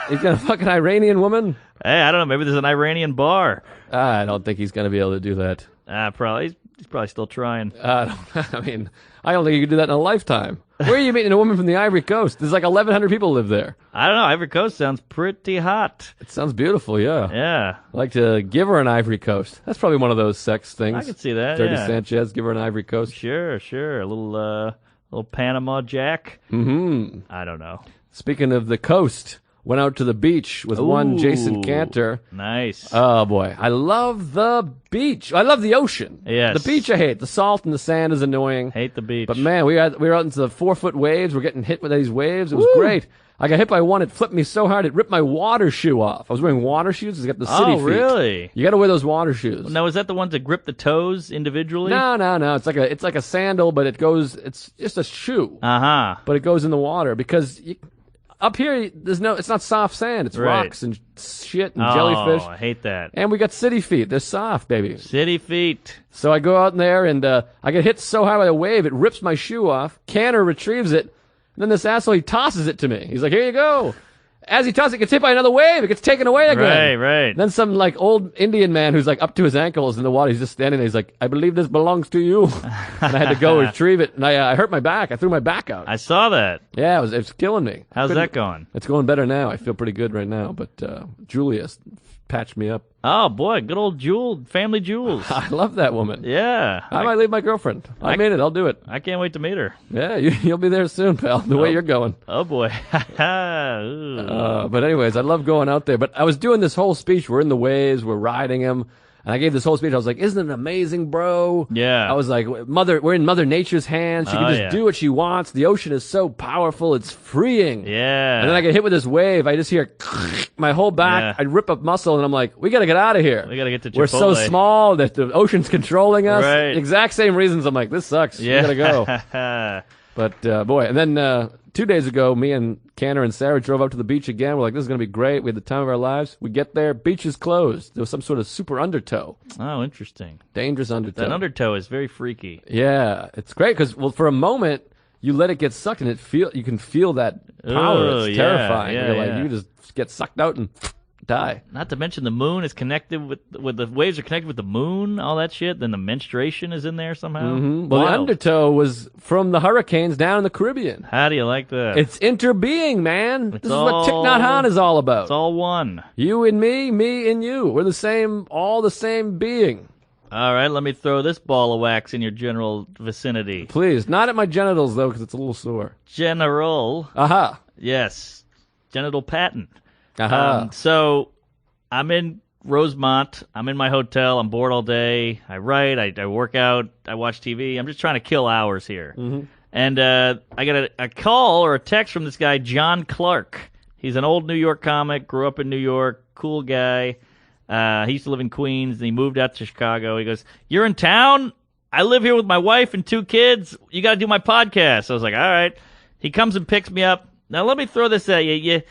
Speaker 2: He's gonna fuck an Iranian woman.
Speaker 3: Hey, I don't know. Maybe there's an Iranian bar.
Speaker 2: I don't think he's gonna be able to do that.
Speaker 3: Probably. He's probably still trying.
Speaker 2: I mean, I don't think you could do that in a lifetime. Where are you meeting a woman from the Ivory Coast? There's like 1,100 people live there.
Speaker 3: I don't know. Ivory Coast sounds pretty hot.
Speaker 2: It sounds beautiful, yeah.
Speaker 3: Yeah.
Speaker 2: I'd like to give her an Ivory Coast. That's probably one of those sex things.
Speaker 3: I can see that,
Speaker 2: Dirty
Speaker 3: yeah.
Speaker 2: Sanchez, give her an Ivory Coast.
Speaker 3: Sure. A little Panama Jack.
Speaker 2: Mm-hmm.
Speaker 3: I don't know.
Speaker 2: Speaking of the coast, went out to the beach with one
Speaker 3: Ooh.
Speaker 2: Jason Cantor.
Speaker 3: Nice.
Speaker 2: Oh boy, I love the beach. I love the ocean.
Speaker 3: Yes.
Speaker 2: The beach I hate. The salt and the sand is annoying.
Speaker 3: Hate the beach.
Speaker 2: But man, we were out into the 4-foot waves. We're getting hit with these waves. It was great. I got hit by one. It flipped me so hard it ripped my water shoe off. I was wearing water shoes. It's got the city feet.
Speaker 3: Really?
Speaker 2: You got to wear those water shoes.
Speaker 3: Now, is that the ones that grip the toes individually?
Speaker 2: No. It's like a sandal, but it's just a shoe,
Speaker 3: Uh-huh.
Speaker 2: but it goes in the water because up here it's not soft sand. It's
Speaker 3: Right.
Speaker 2: rocks and shit and jellyfish.
Speaker 3: Oh, I hate that.
Speaker 2: And we got city feet. They're soft, baby.
Speaker 3: City feet.
Speaker 2: So I go out in there and I get hit so hard by a wave it rips my shoe off. Canner retrieves it. And then this asshole he tosses it to me. He's like, "Here you go." As he tosses, it gets hit by another wave. It gets taken away again.
Speaker 3: Right.
Speaker 2: Then some like old Indian man who's like up to his ankles in the water. He's just standing there. He's like, I believe this belongs to you. And I had to go retrieve it. And I hurt my back. I threw my back out.
Speaker 3: I saw that.
Speaker 2: Yeah, it was killing me.
Speaker 3: How's that going?
Speaker 2: It's going better now. I feel pretty good right now. But Julia patched me up.
Speaker 3: Oh, boy. Good old Family Jewels.
Speaker 2: I love that woman.
Speaker 3: Yeah.
Speaker 2: I might leave my girlfriend. I mean it. I'll do it.
Speaker 3: I can't wait to meet her.
Speaker 2: Yeah, you'll be there soon, pal, the way you're going.
Speaker 3: Oh, boy. Ooh.
Speaker 2: But anyways, I love going out there. But I was doing this whole speech. We're in the waves. We're riding them. And I gave this whole speech. I was like, isn't it amazing, bro?
Speaker 3: Yeah.
Speaker 2: I was like, we're in Mother Nature's hands. She can just do what she wants. The ocean is so powerful. It's freeing.
Speaker 3: Yeah.
Speaker 2: And then I get hit with this wave. I just hear my whole back.
Speaker 3: Yeah.
Speaker 2: I rip up muscle, and I'm like, we got to get out of here.
Speaker 3: We got to get to Chipotle.
Speaker 2: We're so small that the ocean's controlling us.
Speaker 3: Right.
Speaker 2: Exact same reasons. I'm like, this sucks.
Speaker 3: Yeah.
Speaker 2: We got to go. But, boy, and then 2 days ago, me and Canner and Sarah drove up to the beach again. We're like, this is going to be great. We had the time of our lives. We get there, beach is closed. There was some sort of super undertow.
Speaker 3: Oh, interesting.
Speaker 2: Dangerous undertow.
Speaker 3: That undertow is very freaky.
Speaker 2: Yeah, it's great because, well, for a moment, you let it get sucked and you can feel that power.
Speaker 3: Ooh,
Speaker 2: It's
Speaker 3: yeah,
Speaker 2: terrifying.
Speaker 3: yeah,
Speaker 2: You're like,
Speaker 3: yeah.
Speaker 2: you just get sucked out and die.
Speaker 3: Not to mention the moon is connected with the waves are connected with the moon, all that shit. Then the menstruation is in there somehow.
Speaker 2: Mm-hmm. Well, the
Speaker 3: Wild.
Speaker 2: undertow was from the hurricanes down in the Caribbean.
Speaker 3: How do you like that?
Speaker 2: It's interbeing, man. This is what
Speaker 3: all-
Speaker 2: Thich Nhat Hanh is all about.
Speaker 3: It's all one.
Speaker 2: You and me and you. We're the same, all the same being.
Speaker 3: All right, let me throw this ball of wax in your general vicinity.
Speaker 2: Please, not at my genitals though, because it's a little sore.
Speaker 3: General,
Speaker 2: Aha.
Speaker 3: yes, genital patent.
Speaker 2: Aha.
Speaker 3: So I'm in Rosemont. I'm in my hotel. I'm bored all day. I write. I work out. I watch TV. I'm just trying to kill hours here. Mm-hmm. And I got a call or a text from this guy, John Clark. He's an old New York comic. Grew up in New York. Cool guy. He used to live in Queens. And he moved out to Chicago. He goes, "You're in town? I live here with my wife and 2 kids. You got to do my podcast." I was like, "All right." He comes and picks me up. Now let me throw this at you.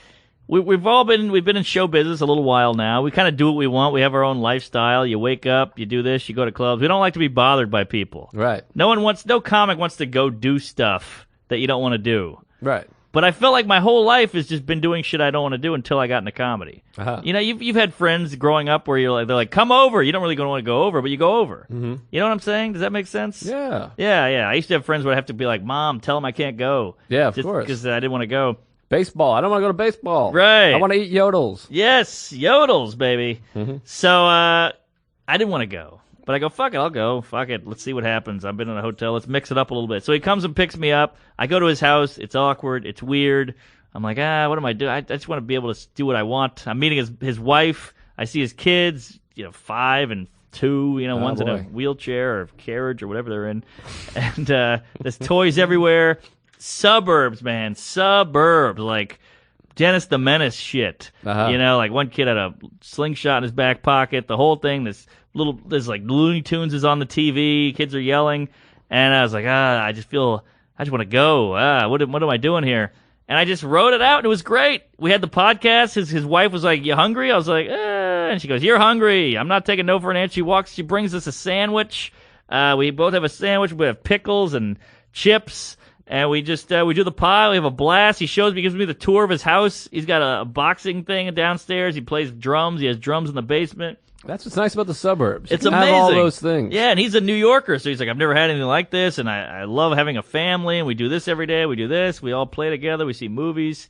Speaker 3: We've been in show business a little while now. We kind of do what we want. We have our own lifestyle. You wake up, you do this, you go to clubs. We don't like to be bothered by people.
Speaker 2: Right.
Speaker 3: No comic wants to go do stuff that you don't want to do.
Speaker 2: Right.
Speaker 3: But I felt like my whole life has just been doing shit I don't want to do until I got into comedy.
Speaker 2: Uh-huh.
Speaker 3: You know, you've had friends growing up where they're like, come over. You don't really want to go over, but you go over. Mm-hmm. You know what I'm saying? Does that make sense?
Speaker 2: Yeah.
Speaker 3: Yeah. I used to have friends where I'd have to be like, Mom, tell them I can't go.
Speaker 2: Yeah, of course.
Speaker 3: Because I didn't want to go.
Speaker 2: Baseball. I don't want to go to baseball.
Speaker 3: Right.
Speaker 2: I want to eat yodels.
Speaker 3: Yes, yodels, baby.
Speaker 2: Mm-hmm.
Speaker 3: So I didn't want to go. But I go, fuck it, I'll go. Fuck it, let's see what happens. I've been in a hotel. Let's mix it up a little bit. So he comes and picks me up. I go to his house. It's awkward. It's weird. I'm like, what am I doing? I just want to be able to do what I want. I'm meeting his wife. I see his kids, 5 and 2. One's in a
Speaker 2: boy.
Speaker 3: wheelchair or carriage or whatever they're in. And there's toys everywhere. Suburbs, man. Suburbs. Like Dennis the Menace shit.
Speaker 2: Uh-huh.
Speaker 3: Like one kid had a slingshot in his back pocket. The whole thing, there's like Looney Tunes is on the TV. Kids are yelling. And I was like, I just want to go. What am I doing here? And I just wrote it out, and it was great. We had the podcast. His wife was like, "You hungry?" I was like, and she goes, "You're hungry." I'm not taking no for an answer. She brings us a sandwich. We both have a sandwich. We have pickles and chips, and we just we do the pie. We have a blast. He gives me the tour of his house. He's got a boxing thing downstairs. He plays drums. He has drums in the basement.
Speaker 2: That's what's nice about the suburbs.
Speaker 3: It's
Speaker 2: You can
Speaker 3: amazing.
Speaker 2: have all those things.
Speaker 3: Yeah, and he's a New Yorker, so he's like, I've never had anything like this, and I love having a family, and we do this every day. We do this. We all play together. We see movies.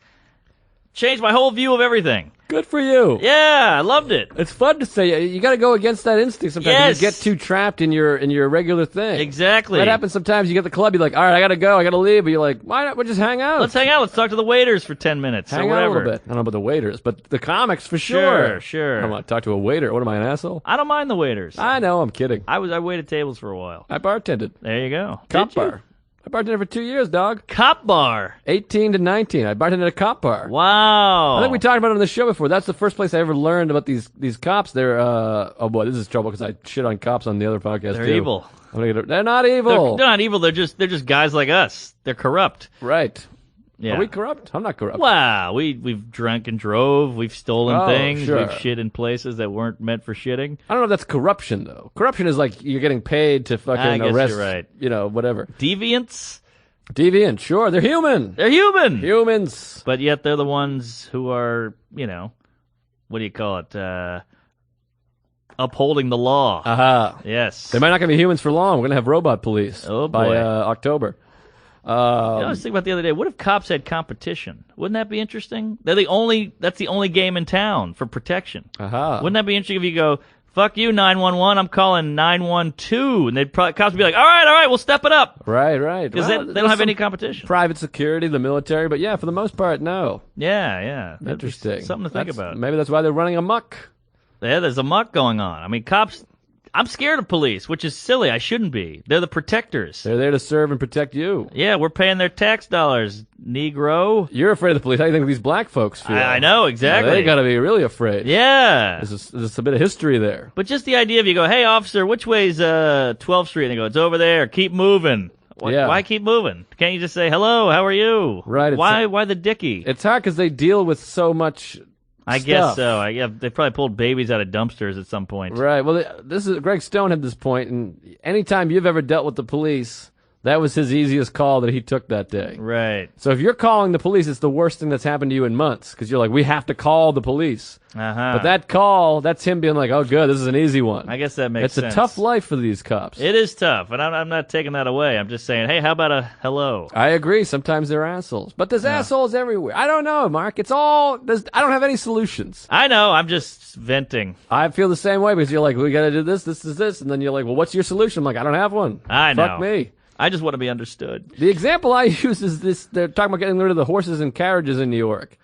Speaker 3: Changed my whole view of everything.
Speaker 2: Good for you.
Speaker 3: Yeah, I loved it.
Speaker 2: It's fun to say. You got to go against that instinct sometimes.
Speaker 3: Yes.
Speaker 2: You get too trapped in your regular thing.
Speaker 3: Exactly.
Speaker 2: That happens sometimes. You get to the club. You're like, all right, I got to go. I got to leave. But you're like, why not? We'll just hang out.
Speaker 3: Let's hang out. Let's talk to the waiters for 10 minutes
Speaker 2: hang
Speaker 3: or
Speaker 2: out a
Speaker 3: whatever.
Speaker 2: little bit. I don't know about the waiters, but the comics for sure.
Speaker 3: Sure.
Speaker 2: I don't want to talk to a waiter. What am I, an asshole?
Speaker 3: I don't mind the waiters.
Speaker 2: I know. I'm kidding.
Speaker 3: I waited tables for a while.
Speaker 2: I bartended.
Speaker 3: There you go.
Speaker 2: Cop
Speaker 3: Did you?
Speaker 2: bar. I bartended for 2 years, dog.
Speaker 3: Cop bar.
Speaker 2: 18 to 19. I bartended at a cop bar.
Speaker 3: Wow.
Speaker 2: I think we talked about it on the show before. That's the first place I ever learned about these cops. They're oh boy, this is trouble because I shit on cops on the other podcast
Speaker 3: They're
Speaker 2: too.
Speaker 3: evil.
Speaker 2: They're not evil.
Speaker 3: They're not evil. They're just guys like us. They're corrupt.
Speaker 2: Right.
Speaker 3: Yeah.
Speaker 2: Are we corrupt? I'm not corrupt.
Speaker 3: Wow, we've drank and drove. We've stolen
Speaker 2: Oh,
Speaker 3: things.
Speaker 2: sure.
Speaker 3: We've shit in places that weren't meant for shitting.
Speaker 2: I don't know if that's corruption though. Corruption is like you're getting paid to
Speaker 3: I
Speaker 2: fucking
Speaker 3: guess
Speaker 2: arrest.
Speaker 3: you're right.
Speaker 2: Whatever.
Speaker 3: Deviants.
Speaker 2: Deviant, sure. They're human.
Speaker 3: They're human.
Speaker 2: Humans.
Speaker 3: But yet they're the ones who are, what do you call it? Upholding the law.
Speaker 2: Aha.
Speaker 3: Yes.
Speaker 2: They might not going to be humans for long. We're going to have robot police
Speaker 3: Oh,
Speaker 2: by
Speaker 3: boy.
Speaker 2: October.
Speaker 3: I was thinking about the other day. What if cops had competition? Wouldn't that be interesting? That's the only game in town for protection.
Speaker 2: Aha.
Speaker 3: Wouldn't that be interesting if you go, fuck you, 911, I'm calling 912, and cops would be like, all right, we'll step it up.
Speaker 2: Right.
Speaker 3: Because
Speaker 2: Well,
Speaker 3: they
Speaker 2: there's
Speaker 3: don't have
Speaker 2: some
Speaker 3: any competition.
Speaker 2: private security, the military, but yeah, for the most part, no.
Speaker 3: Yeah. That'd be
Speaker 2: Interesting.
Speaker 3: something to think about.
Speaker 2: Maybe that's why they're running amok.
Speaker 3: Yeah, there's a muck going on. I mean, cops, I'm scared of police, which is silly. I shouldn't be. They're the protectors.
Speaker 2: They're there to serve and protect you.
Speaker 3: Yeah, we're paying their tax dollars, Negro.
Speaker 2: You're afraid of the police. How do you think these black folks feel?
Speaker 3: I know, exactly.
Speaker 2: They got to be really afraid.
Speaker 3: Yeah.
Speaker 2: There's a bit of history there.
Speaker 3: But just the idea of you go, hey, officer, which way's 12th Street? And they go, it's over there. Keep moving.
Speaker 2: Yeah.
Speaker 3: Why keep moving? Can't you just say, hello, how are you?
Speaker 2: Right, it's
Speaker 3: Why the dicky?
Speaker 2: It's hard because they deal with so much
Speaker 3: I
Speaker 2: stuff.
Speaker 3: guess so. They probably pulled babies out of dumpsters at some point.
Speaker 2: Right. Well, Greg Stone had this point, and anytime you've ever dealt with the police, that was his easiest call that he took that day.
Speaker 3: Right.
Speaker 2: So if you're calling the police, it's the worst thing that's happened to you in months because you're like, we have to call the police.
Speaker 3: Uh-huh.
Speaker 2: But that call, that's him being like, oh, good, this is an easy one.
Speaker 3: I guess that makes
Speaker 2: it's
Speaker 3: sense.
Speaker 2: a tough life for these cops.
Speaker 3: It is tough, and I'm not taking that away. I'm just saying, hey, how about a hello?
Speaker 2: I agree. Sometimes they're assholes, but there's assholes everywhere. I don't know, Mark. I don't have any solutions.
Speaker 3: I know. I'm just venting.
Speaker 2: I feel the same way because you're like, we got to do this, this, and then you're like, well, what's your solution? I'm like, I don't have one.
Speaker 3: I know.
Speaker 2: Fuck me.
Speaker 3: I just want to be understood.
Speaker 2: The example I use is this. They're talking about getting rid of the horses and carriages in New York.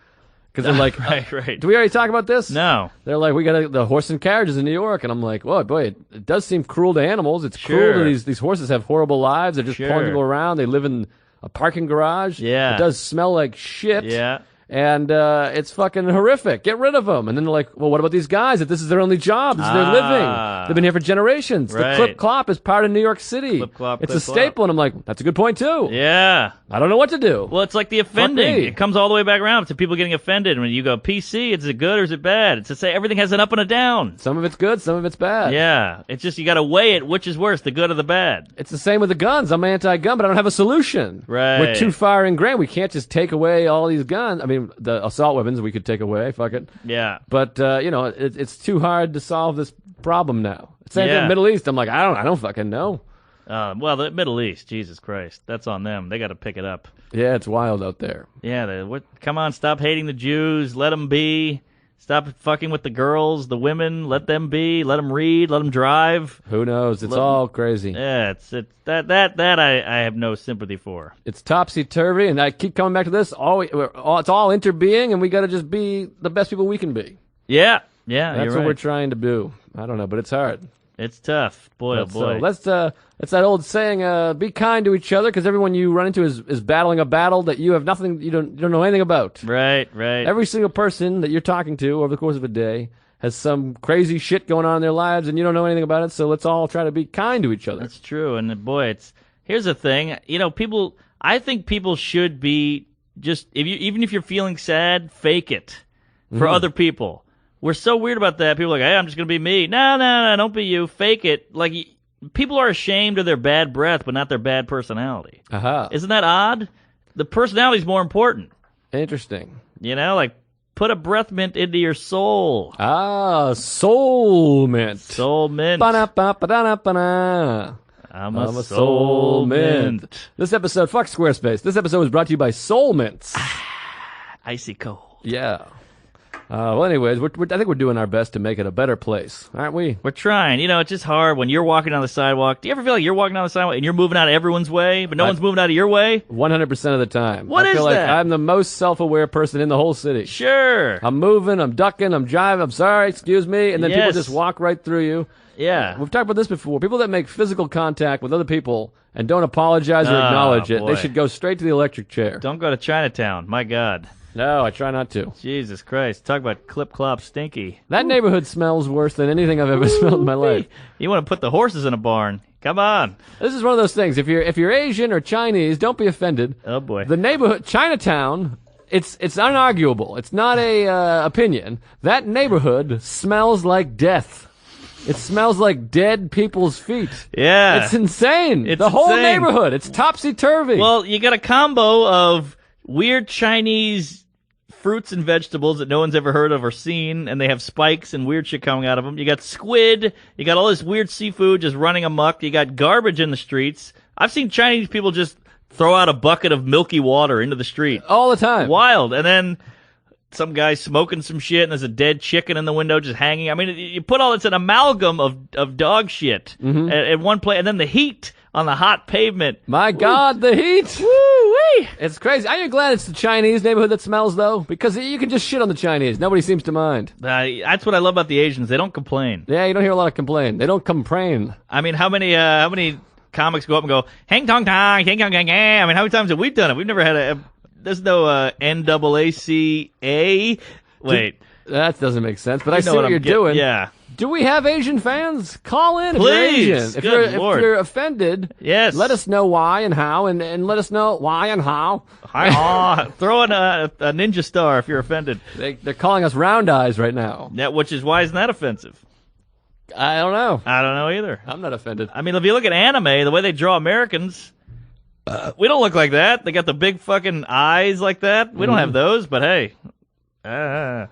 Speaker 2: Because they're like,
Speaker 3: right.
Speaker 2: Do we already talk about this?
Speaker 3: No.
Speaker 2: They're like, we got the horse and carriages in New York. And I'm like, well, boy, it does seem cruel to animals. It's cruel that these horses have horrible lives. They're just pulling people around. They live in a parking garage.
Speaker 3: Yeah.
Speaker 2: It does smell like shit.
Speaker 3: Yeah.
Speaker 2: And it's fucking horrific. Get rid of them. And then they're like, well, what about these guys? If this is their only job, this is their living. They've been here for generations.
Speaker 3: Right.
Speaker 2: The clip clop is part of New York City.
Speaker 3: Clip clop,
Speaker 2: it's
Speaker 3: clip
Speaker 2: a staple. And I'm like, that's a good point too.
Speaker 3: Yeah.
Speaker 2: I don't know what to do.
Speaker 3: Well, it's like the offending.
Speaker 2: me.
Speaker 3: It comes all the way back around to people getting offended. When you go PC, is it good or is it bad? It's to say everything has an up and a down.
Speaker 2: Some of it's good, some of it's bad.
Speaker 3: Yeah. It's just you got to weigh it. Which is worse, the good or the bad?
Speaker 2: It's the same with the guns. I'm anti-gun, but I don't have a solution.
Speaker 3: Right.
Speaker 2: We're too far ingrained. We can't just take away all these guns. I mean, the assault weapons we could take away. Fuck it.
Speaker 3: Yeah.
Speaker 2: But it's too hard to solve this problem now. Same thing
Speaker 3: Yeah.
Speaker 2: in the Middle East. I'm like, I don't fucking know.
Speaker 3: Well, the Middle East, Jesus Christ, that's on them. They got to pick it up.
Speaker 2: Yeah, it's wild out there.
Speaker 3: Yeah, come on, stop hating the Jews. Let them be. Stop fucking with the girls, the women. Let them be. Let them read. Let them drive.
Speaker 2: Who knows? It's all crazy.
Speaker 3: Yeah, it's that I have no sympathy for.
Speaker 2: It's topsy turvy, and I keep coming back to this. It's all interbeing, and we got to just be the best people we can be.
Speaker 3: Yeah,
Speaker 2: That's
Speaker 3: you're
Speaker 2: what
Speaker 3: right.
Speaker 2: we're trying to do. I don't know, but it's hard.
Speaker 3: It's tough, boy. Oh boy.
Speaker 2: It's that old saying, be kind to each other, because everyone you run into is battling a battle that you have nothing, you don't know anything about.
Speaker 3: Right.
Speaker 2: Every single person that you're talking to over the course of a day has some crazy shit going on in their lives, and you don't know anything about it. So let's all try to be kind to each other.
Speaker 3: That's true. And boy, here's the thing. I think people should be just even if you're feeling sad, fake it for other people. We're so weird about that. People are like, hey, I'm just gonna be me. No, don't be you. Fake it. Like people are ashamed of their bad breath, but not their bad personality.
Speaker 2: Aha.
Speaker 3: Isn't that odd? The personality is more important.
Speaker 2: Interesting.
Speaker 3: Like put a breath mint into your soul.
Speaker 2: Ah, soul mint.
Speaker 3: Soul mint.
Speaker 2: Ba-da-ba-ba-da-ba-da.
Speaker 3: I'm a soul mint.
Speaker 2: This episode, fuck Squarespace. This episode was brought to you by Soul Mints.
Speaker 3: Icy cold.
Speaker 2: Yeah. Well, anyways, I think we're doing our best to make it a better place, aren't we?
Speaker 3: We're trying. It's just hard when you're walking down the sidewalk. Do you ever feel like you're walking down the sidewalk and you're moving out of everyone's way, but no one's moving out of your way?
Speaker 2: 100% of the time.
Speaker 3: What
Speaker 2: I
Speaker 3: is
Speaker 2: feel like
Speaker 3: that?
Speaker 2: I'm the most self-aware person in the whole city.
Speaker 3: Sure.
Speaker 2: I'm moving, I'm ducking, I'm jiving, I'm sorry, excuse me, and then people
Speaker 3: Yes.
Speaker 2: just walk right through you.
Speaker 3: Yeah.
Speaker 2: We've talked about this before. People that make physical contact with other people and don't apologize or acknowledge it,
Speaker 3: boy.
Speaker 2: they should go straight to the electric chair.
Speaker 3: Don't go to Chinatown. My God.
Speaker 2: No, I try not to.
Speaker 3: Jesus Christ. Talk about clip-clop stinky.
Speaker 2: That neighborhood smells worse than anything I've ever smelled in my life.
Speaker 3: You want to put the horses in a barn. Come on.
Speaker 2: This is one of those things. If you're Asian or Chinese, don't be offended.
Speaker 3: Oh, boy.
Speaker 2: The neighborhood, Chinatown, it's unarguable. It's not a opinion. That neighborhood smells like death. It smells like dead people's feet.
Speaker 3: Yeah.
Speaker 2: It's insane.
Speaker 3: It's
Speaker 2: the whole
Speaker 3: insane.
Speaker 2: neighborhood. It's topsy-turvy.
Speaker 3: Well, you got a combo of weird Chinese fruits and vegetables that no one's ever heard of or seen, and they have spikes and weird shit coming out of them. You got squid. You got all this weird seafood just running amok. You got garbage in the streets. I've seen Chinese people just throw out a bucket of milky water into the street.
Speaker 2: all the time.
Speaker 3: Wild. And then some guy smoking some shit, and there's a dead chicken in the window just hanging. I mean, you put all it's an amalgam of dog shit at one place, and then the heat on the hot pavement.
Speaker 2: My God, the heat.
Speaker 3: Woo-wee.
Speaker 2: It's crazy. Are you glad it's the Chinese neighborhood that smells, though? Because you can just shit on the Chinese. Nobody seems to mind.
Speaker 3: That's what I love about the Asians. They don't complain.
Speaker 2: Yeah, you don't hear a lot of complain. They don't complain.
Speaker 3: I mean, how many comics go up and go, hang tong tong, hang tong tong, I mean, how many times have we done it? We've never had there's no NAACA. Wait.
Speaker 2: That doesn't make sense, but I
Speaker 3: You
Speaker 2: see
Speaker 3: know
Speaker 2: what you're doing.
Speaker 3: Yeah.
Speaker 2: Do we have Asian fans? Call in
Speaker 3: Please.
Speaker 2: if you're Asian.
Speaker 3: Good
Speaker 2: If
Speaker 3: Lord.
Speaker 2: you're offended,
Speaker 3: Yes.
Speaker 2: let us know why and how, and let us know why and how.
Speaker 3: Throw in a ninja star if you're offended.
Speaker 2: They're calling us round eyes right now.
Speaker 3: Yeah, why isn't that offensive?
Speaker 2: I don't know.
Speaker 3: I don't know either.
Speaker 2: I'm not offended.
Speaker 3: I mean, if you look at anime, the way they draw Americans, we don't look like that. They got the big fucking eyes like that. We don't have those, but hey.
Speaker 2: I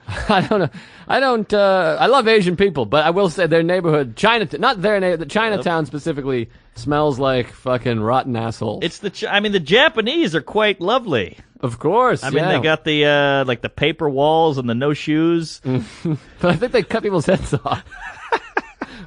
Speaker 2: don't know. I love Asian people, but I will say their neighborhood, Chinatown specifically, smells like fucking rotten assholes.
Speaker 3: It's the Japanese are quite lovely.
Speaker 2: Of course.
Speaker 3: I mean, they got the like the paper walls and the no shoes.
Speaker 2: But I think they cut people's heads off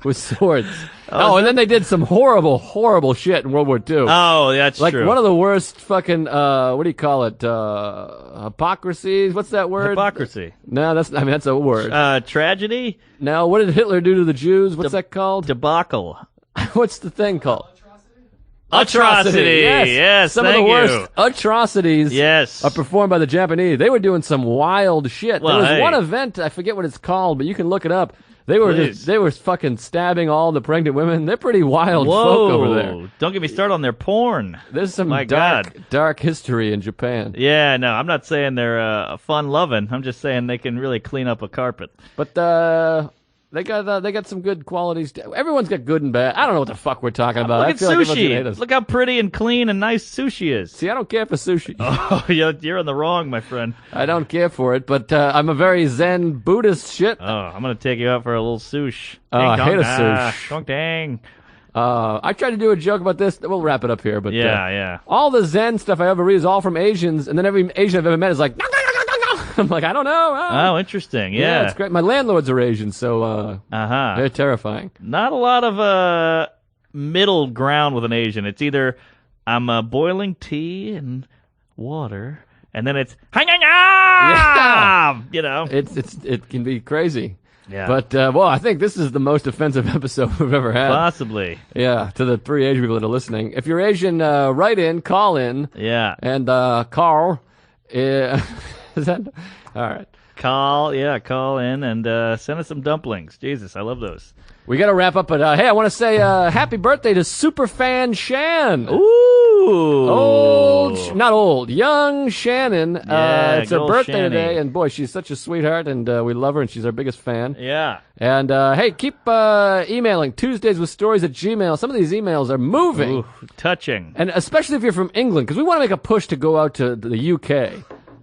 Speaker 2: with swords. And then they did some horrible, horrible shit in World War II.
Speaker 3: Oh, that's
Speaker 2: like
Speaker 3: true.
Speaker 2: one of the worst fucking, what do you call it? Hypocrisies? What's that word?
Speaker 3: Hypocrisy.
Speaker 2: No, that's a word.
Speaker 3: Tragedy.
Speaker 2: No, what did Hitler do to the Jews? What's that called?
Speaker 3: Debacle.
Speaker 2: What's the thing called?
Speaker 3: Atrocity. Yes,
Speaker 2: Some of the
Speaker 3: thank
Speaker 2: worst
Speaker 3: you.
Speaker 2: atrocities
Speaker 3: Yes.
Speaker 2: are performed by the Japanese. They were doing some wild shit.
Speaker 3: Well,
Speaker 2: there was
Speaker 3: hey.
Speaker 2: one event, I forget what it's called, but you can look it up. They were fucking stabbing all the pregnant women. They're pretty wild folk over there.
Speaker 3: Don't get me started on their porn.
Speaker 2: There's some
Speaker 3: My
Speaker 2: dark history in Japan.
Speaker 3: Yeah, no, I'm not saying they're fun loving. I'm just saying they can really clean up a carpet.
Speaker 2: But they got some good qualities. Everyone's got good and bad. I don't know what the fuck we're talking about.
Speaker 3: Look
Speaker 2: I
Speaker 3: at
Speaker 2: feel like everyone's gonna hate
Speaker 3: sushi.
Speaker 2: us.
Speaker 3: Look how pretty and clean and nice sushi is.
Speaker 2: See, I don't care for sushi.
Speaker 3: Oh, you're in the wrong, my friend.
Speaker 2: I don't care for it, but I'm a very Zen Buddhist shit.
Speaker 3: Oh, I'm gonna take you out for a little sush.
Speaker 2: Oh, I hate a sush.
Speaker 3: Dong dang.
Speaker 2: I tried to do a joke about this. We'll wrap it up here, but
Speaker 3: Yeah.
Speaker 2: all the Zen stuff I ever read is all from Asians, and then every Asian I've ever met is like, "No, no, no, no, no." I'm like, I don't know.
Speaker 3: Oh, interesting. Yeah.
Speaker 2: It's great. My landlords are Asian, so
Speaker 3: Uh-huh.
Speaker 2: they're terrifying.
Speaker 3: Not a lot of middle ground with an Asian. It's either I'm boiling tea and water, and then it's
Speaker 2: Yeah.
Speaker 3: you know.
Speaker 2: It can be crazy.
Speaker 3: Yeah.
Speaker 2: But I think this is the most offensive episode we've ever had.
Speaker 3: Possibly.
Speaker 2: Yeah, to the 3 Asian people that are listening. If you're Asian, write in, call in,
Speaker 3: Yeah.
Speaker 2: and Carl, is that all right?
Speaker 3: Call in and send us some dumplings. Jesus, I love those.
Speaker 2: We got to wrap up, but hey, I want to say happy birthday to Superfan Shan.
Speaker 3: Ooh.
Speaker 2: Not old, young Shannon.
Speaker 3: Yeah,
Speaker 2: it's her
Speaker 3: good old
Speaker 2: birthday
Speaker 3: Shanny.
Speaker 2: today, and boy, she's such a sweetheart, and we love her, and she's our biggest fan.
Speaker 3: Yeah.
Speaker 2: And hey, keep emailing Tuesdayswithstories@gmail. Some of these emails are moving,
Speaker 3: Ooh, touching.
Speaker 2: and especially if you're from England, because we want to make a push to go out to the UK.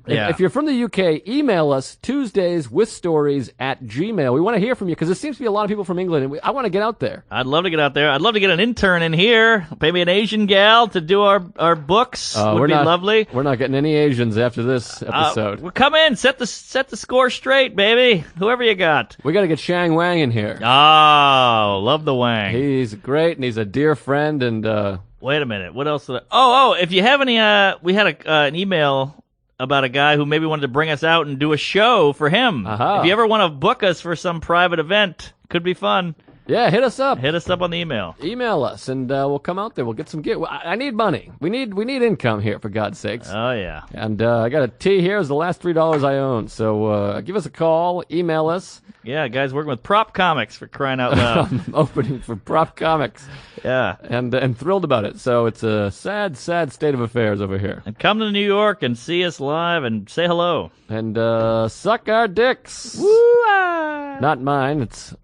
Speaker 3: Yeah.
Speaker 2: If you're from the UK, email us Tuesdayswithstories@gmail. We want to hear from you because there seems to be a lot of people from England, and I want to get out there.
Speaker 3: I'd love to get out there. I'd love to get an intern in here. Maybe an Asian gal to do our books. Would be lovely.
Speaker 2: We're not getting any Asians after this episode.
Speaker 3: Well, come in, set the score straight, baby. Whoever you got.
Speaker 2: We got to get Shang Wang in here.
Speaker 3: Oh, love the Wang.
Speaker 2: He's great, and he's a dear friend, and
Speaker 3: Wait a minute. What else? Oh, if you have any, we had an email about a guy who maybe wanted to bring us out and do a show for him.
Speaker 2: Aha.
Speaker 3: If you ever want to book us for some private event, could be fun.
Speaker 2: yeah, hit us up.
Speaker 3: Hit us up on the email.
Speaker 2: Email us, and we'll come out there. We'll get some I need money. We need income here, for God's sakes.
Speaker 3: Oh, yeah.
Speaker 2: And I got a tea here. It's the last $3 I own. So give us a call. Email us.
Speaker 3: Yeah, guys working with Prop Comics for crying out loud.
Speaker 2: I'm opening for Prop Comics,
Speaker 3: Yeah.
Speaker 2: and thrilled about it. So it's a sad, sad state of affairs over here.
Speaker 3: And come to New York and see us live and say hello.
Speaker 2: And suck our dicks.
Speaker 3: Woo-ah!
Speaker 2: Not mine. It's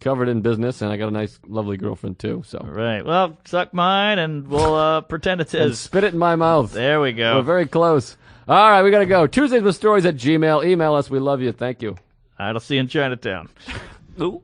Speaker 2: covered in business, and I got a nice, lovely girlfriend too. So
Speaker 3: Right. Well, suck mine, and we'll pretend it's
Speaker 2: and
Speaker 3: his.
Speaker 2: spit it in my mouth.
Speaker 3: There we
Speaker 2: We're
Speaker 3: go.
Speaker 2: very close. All right, we got to go. Tuesdays with Stories at Gmail. Email us. We love you. Thank you.
Speaker 3: I'll see you in Chinatown.
Speaker 2: Ooh.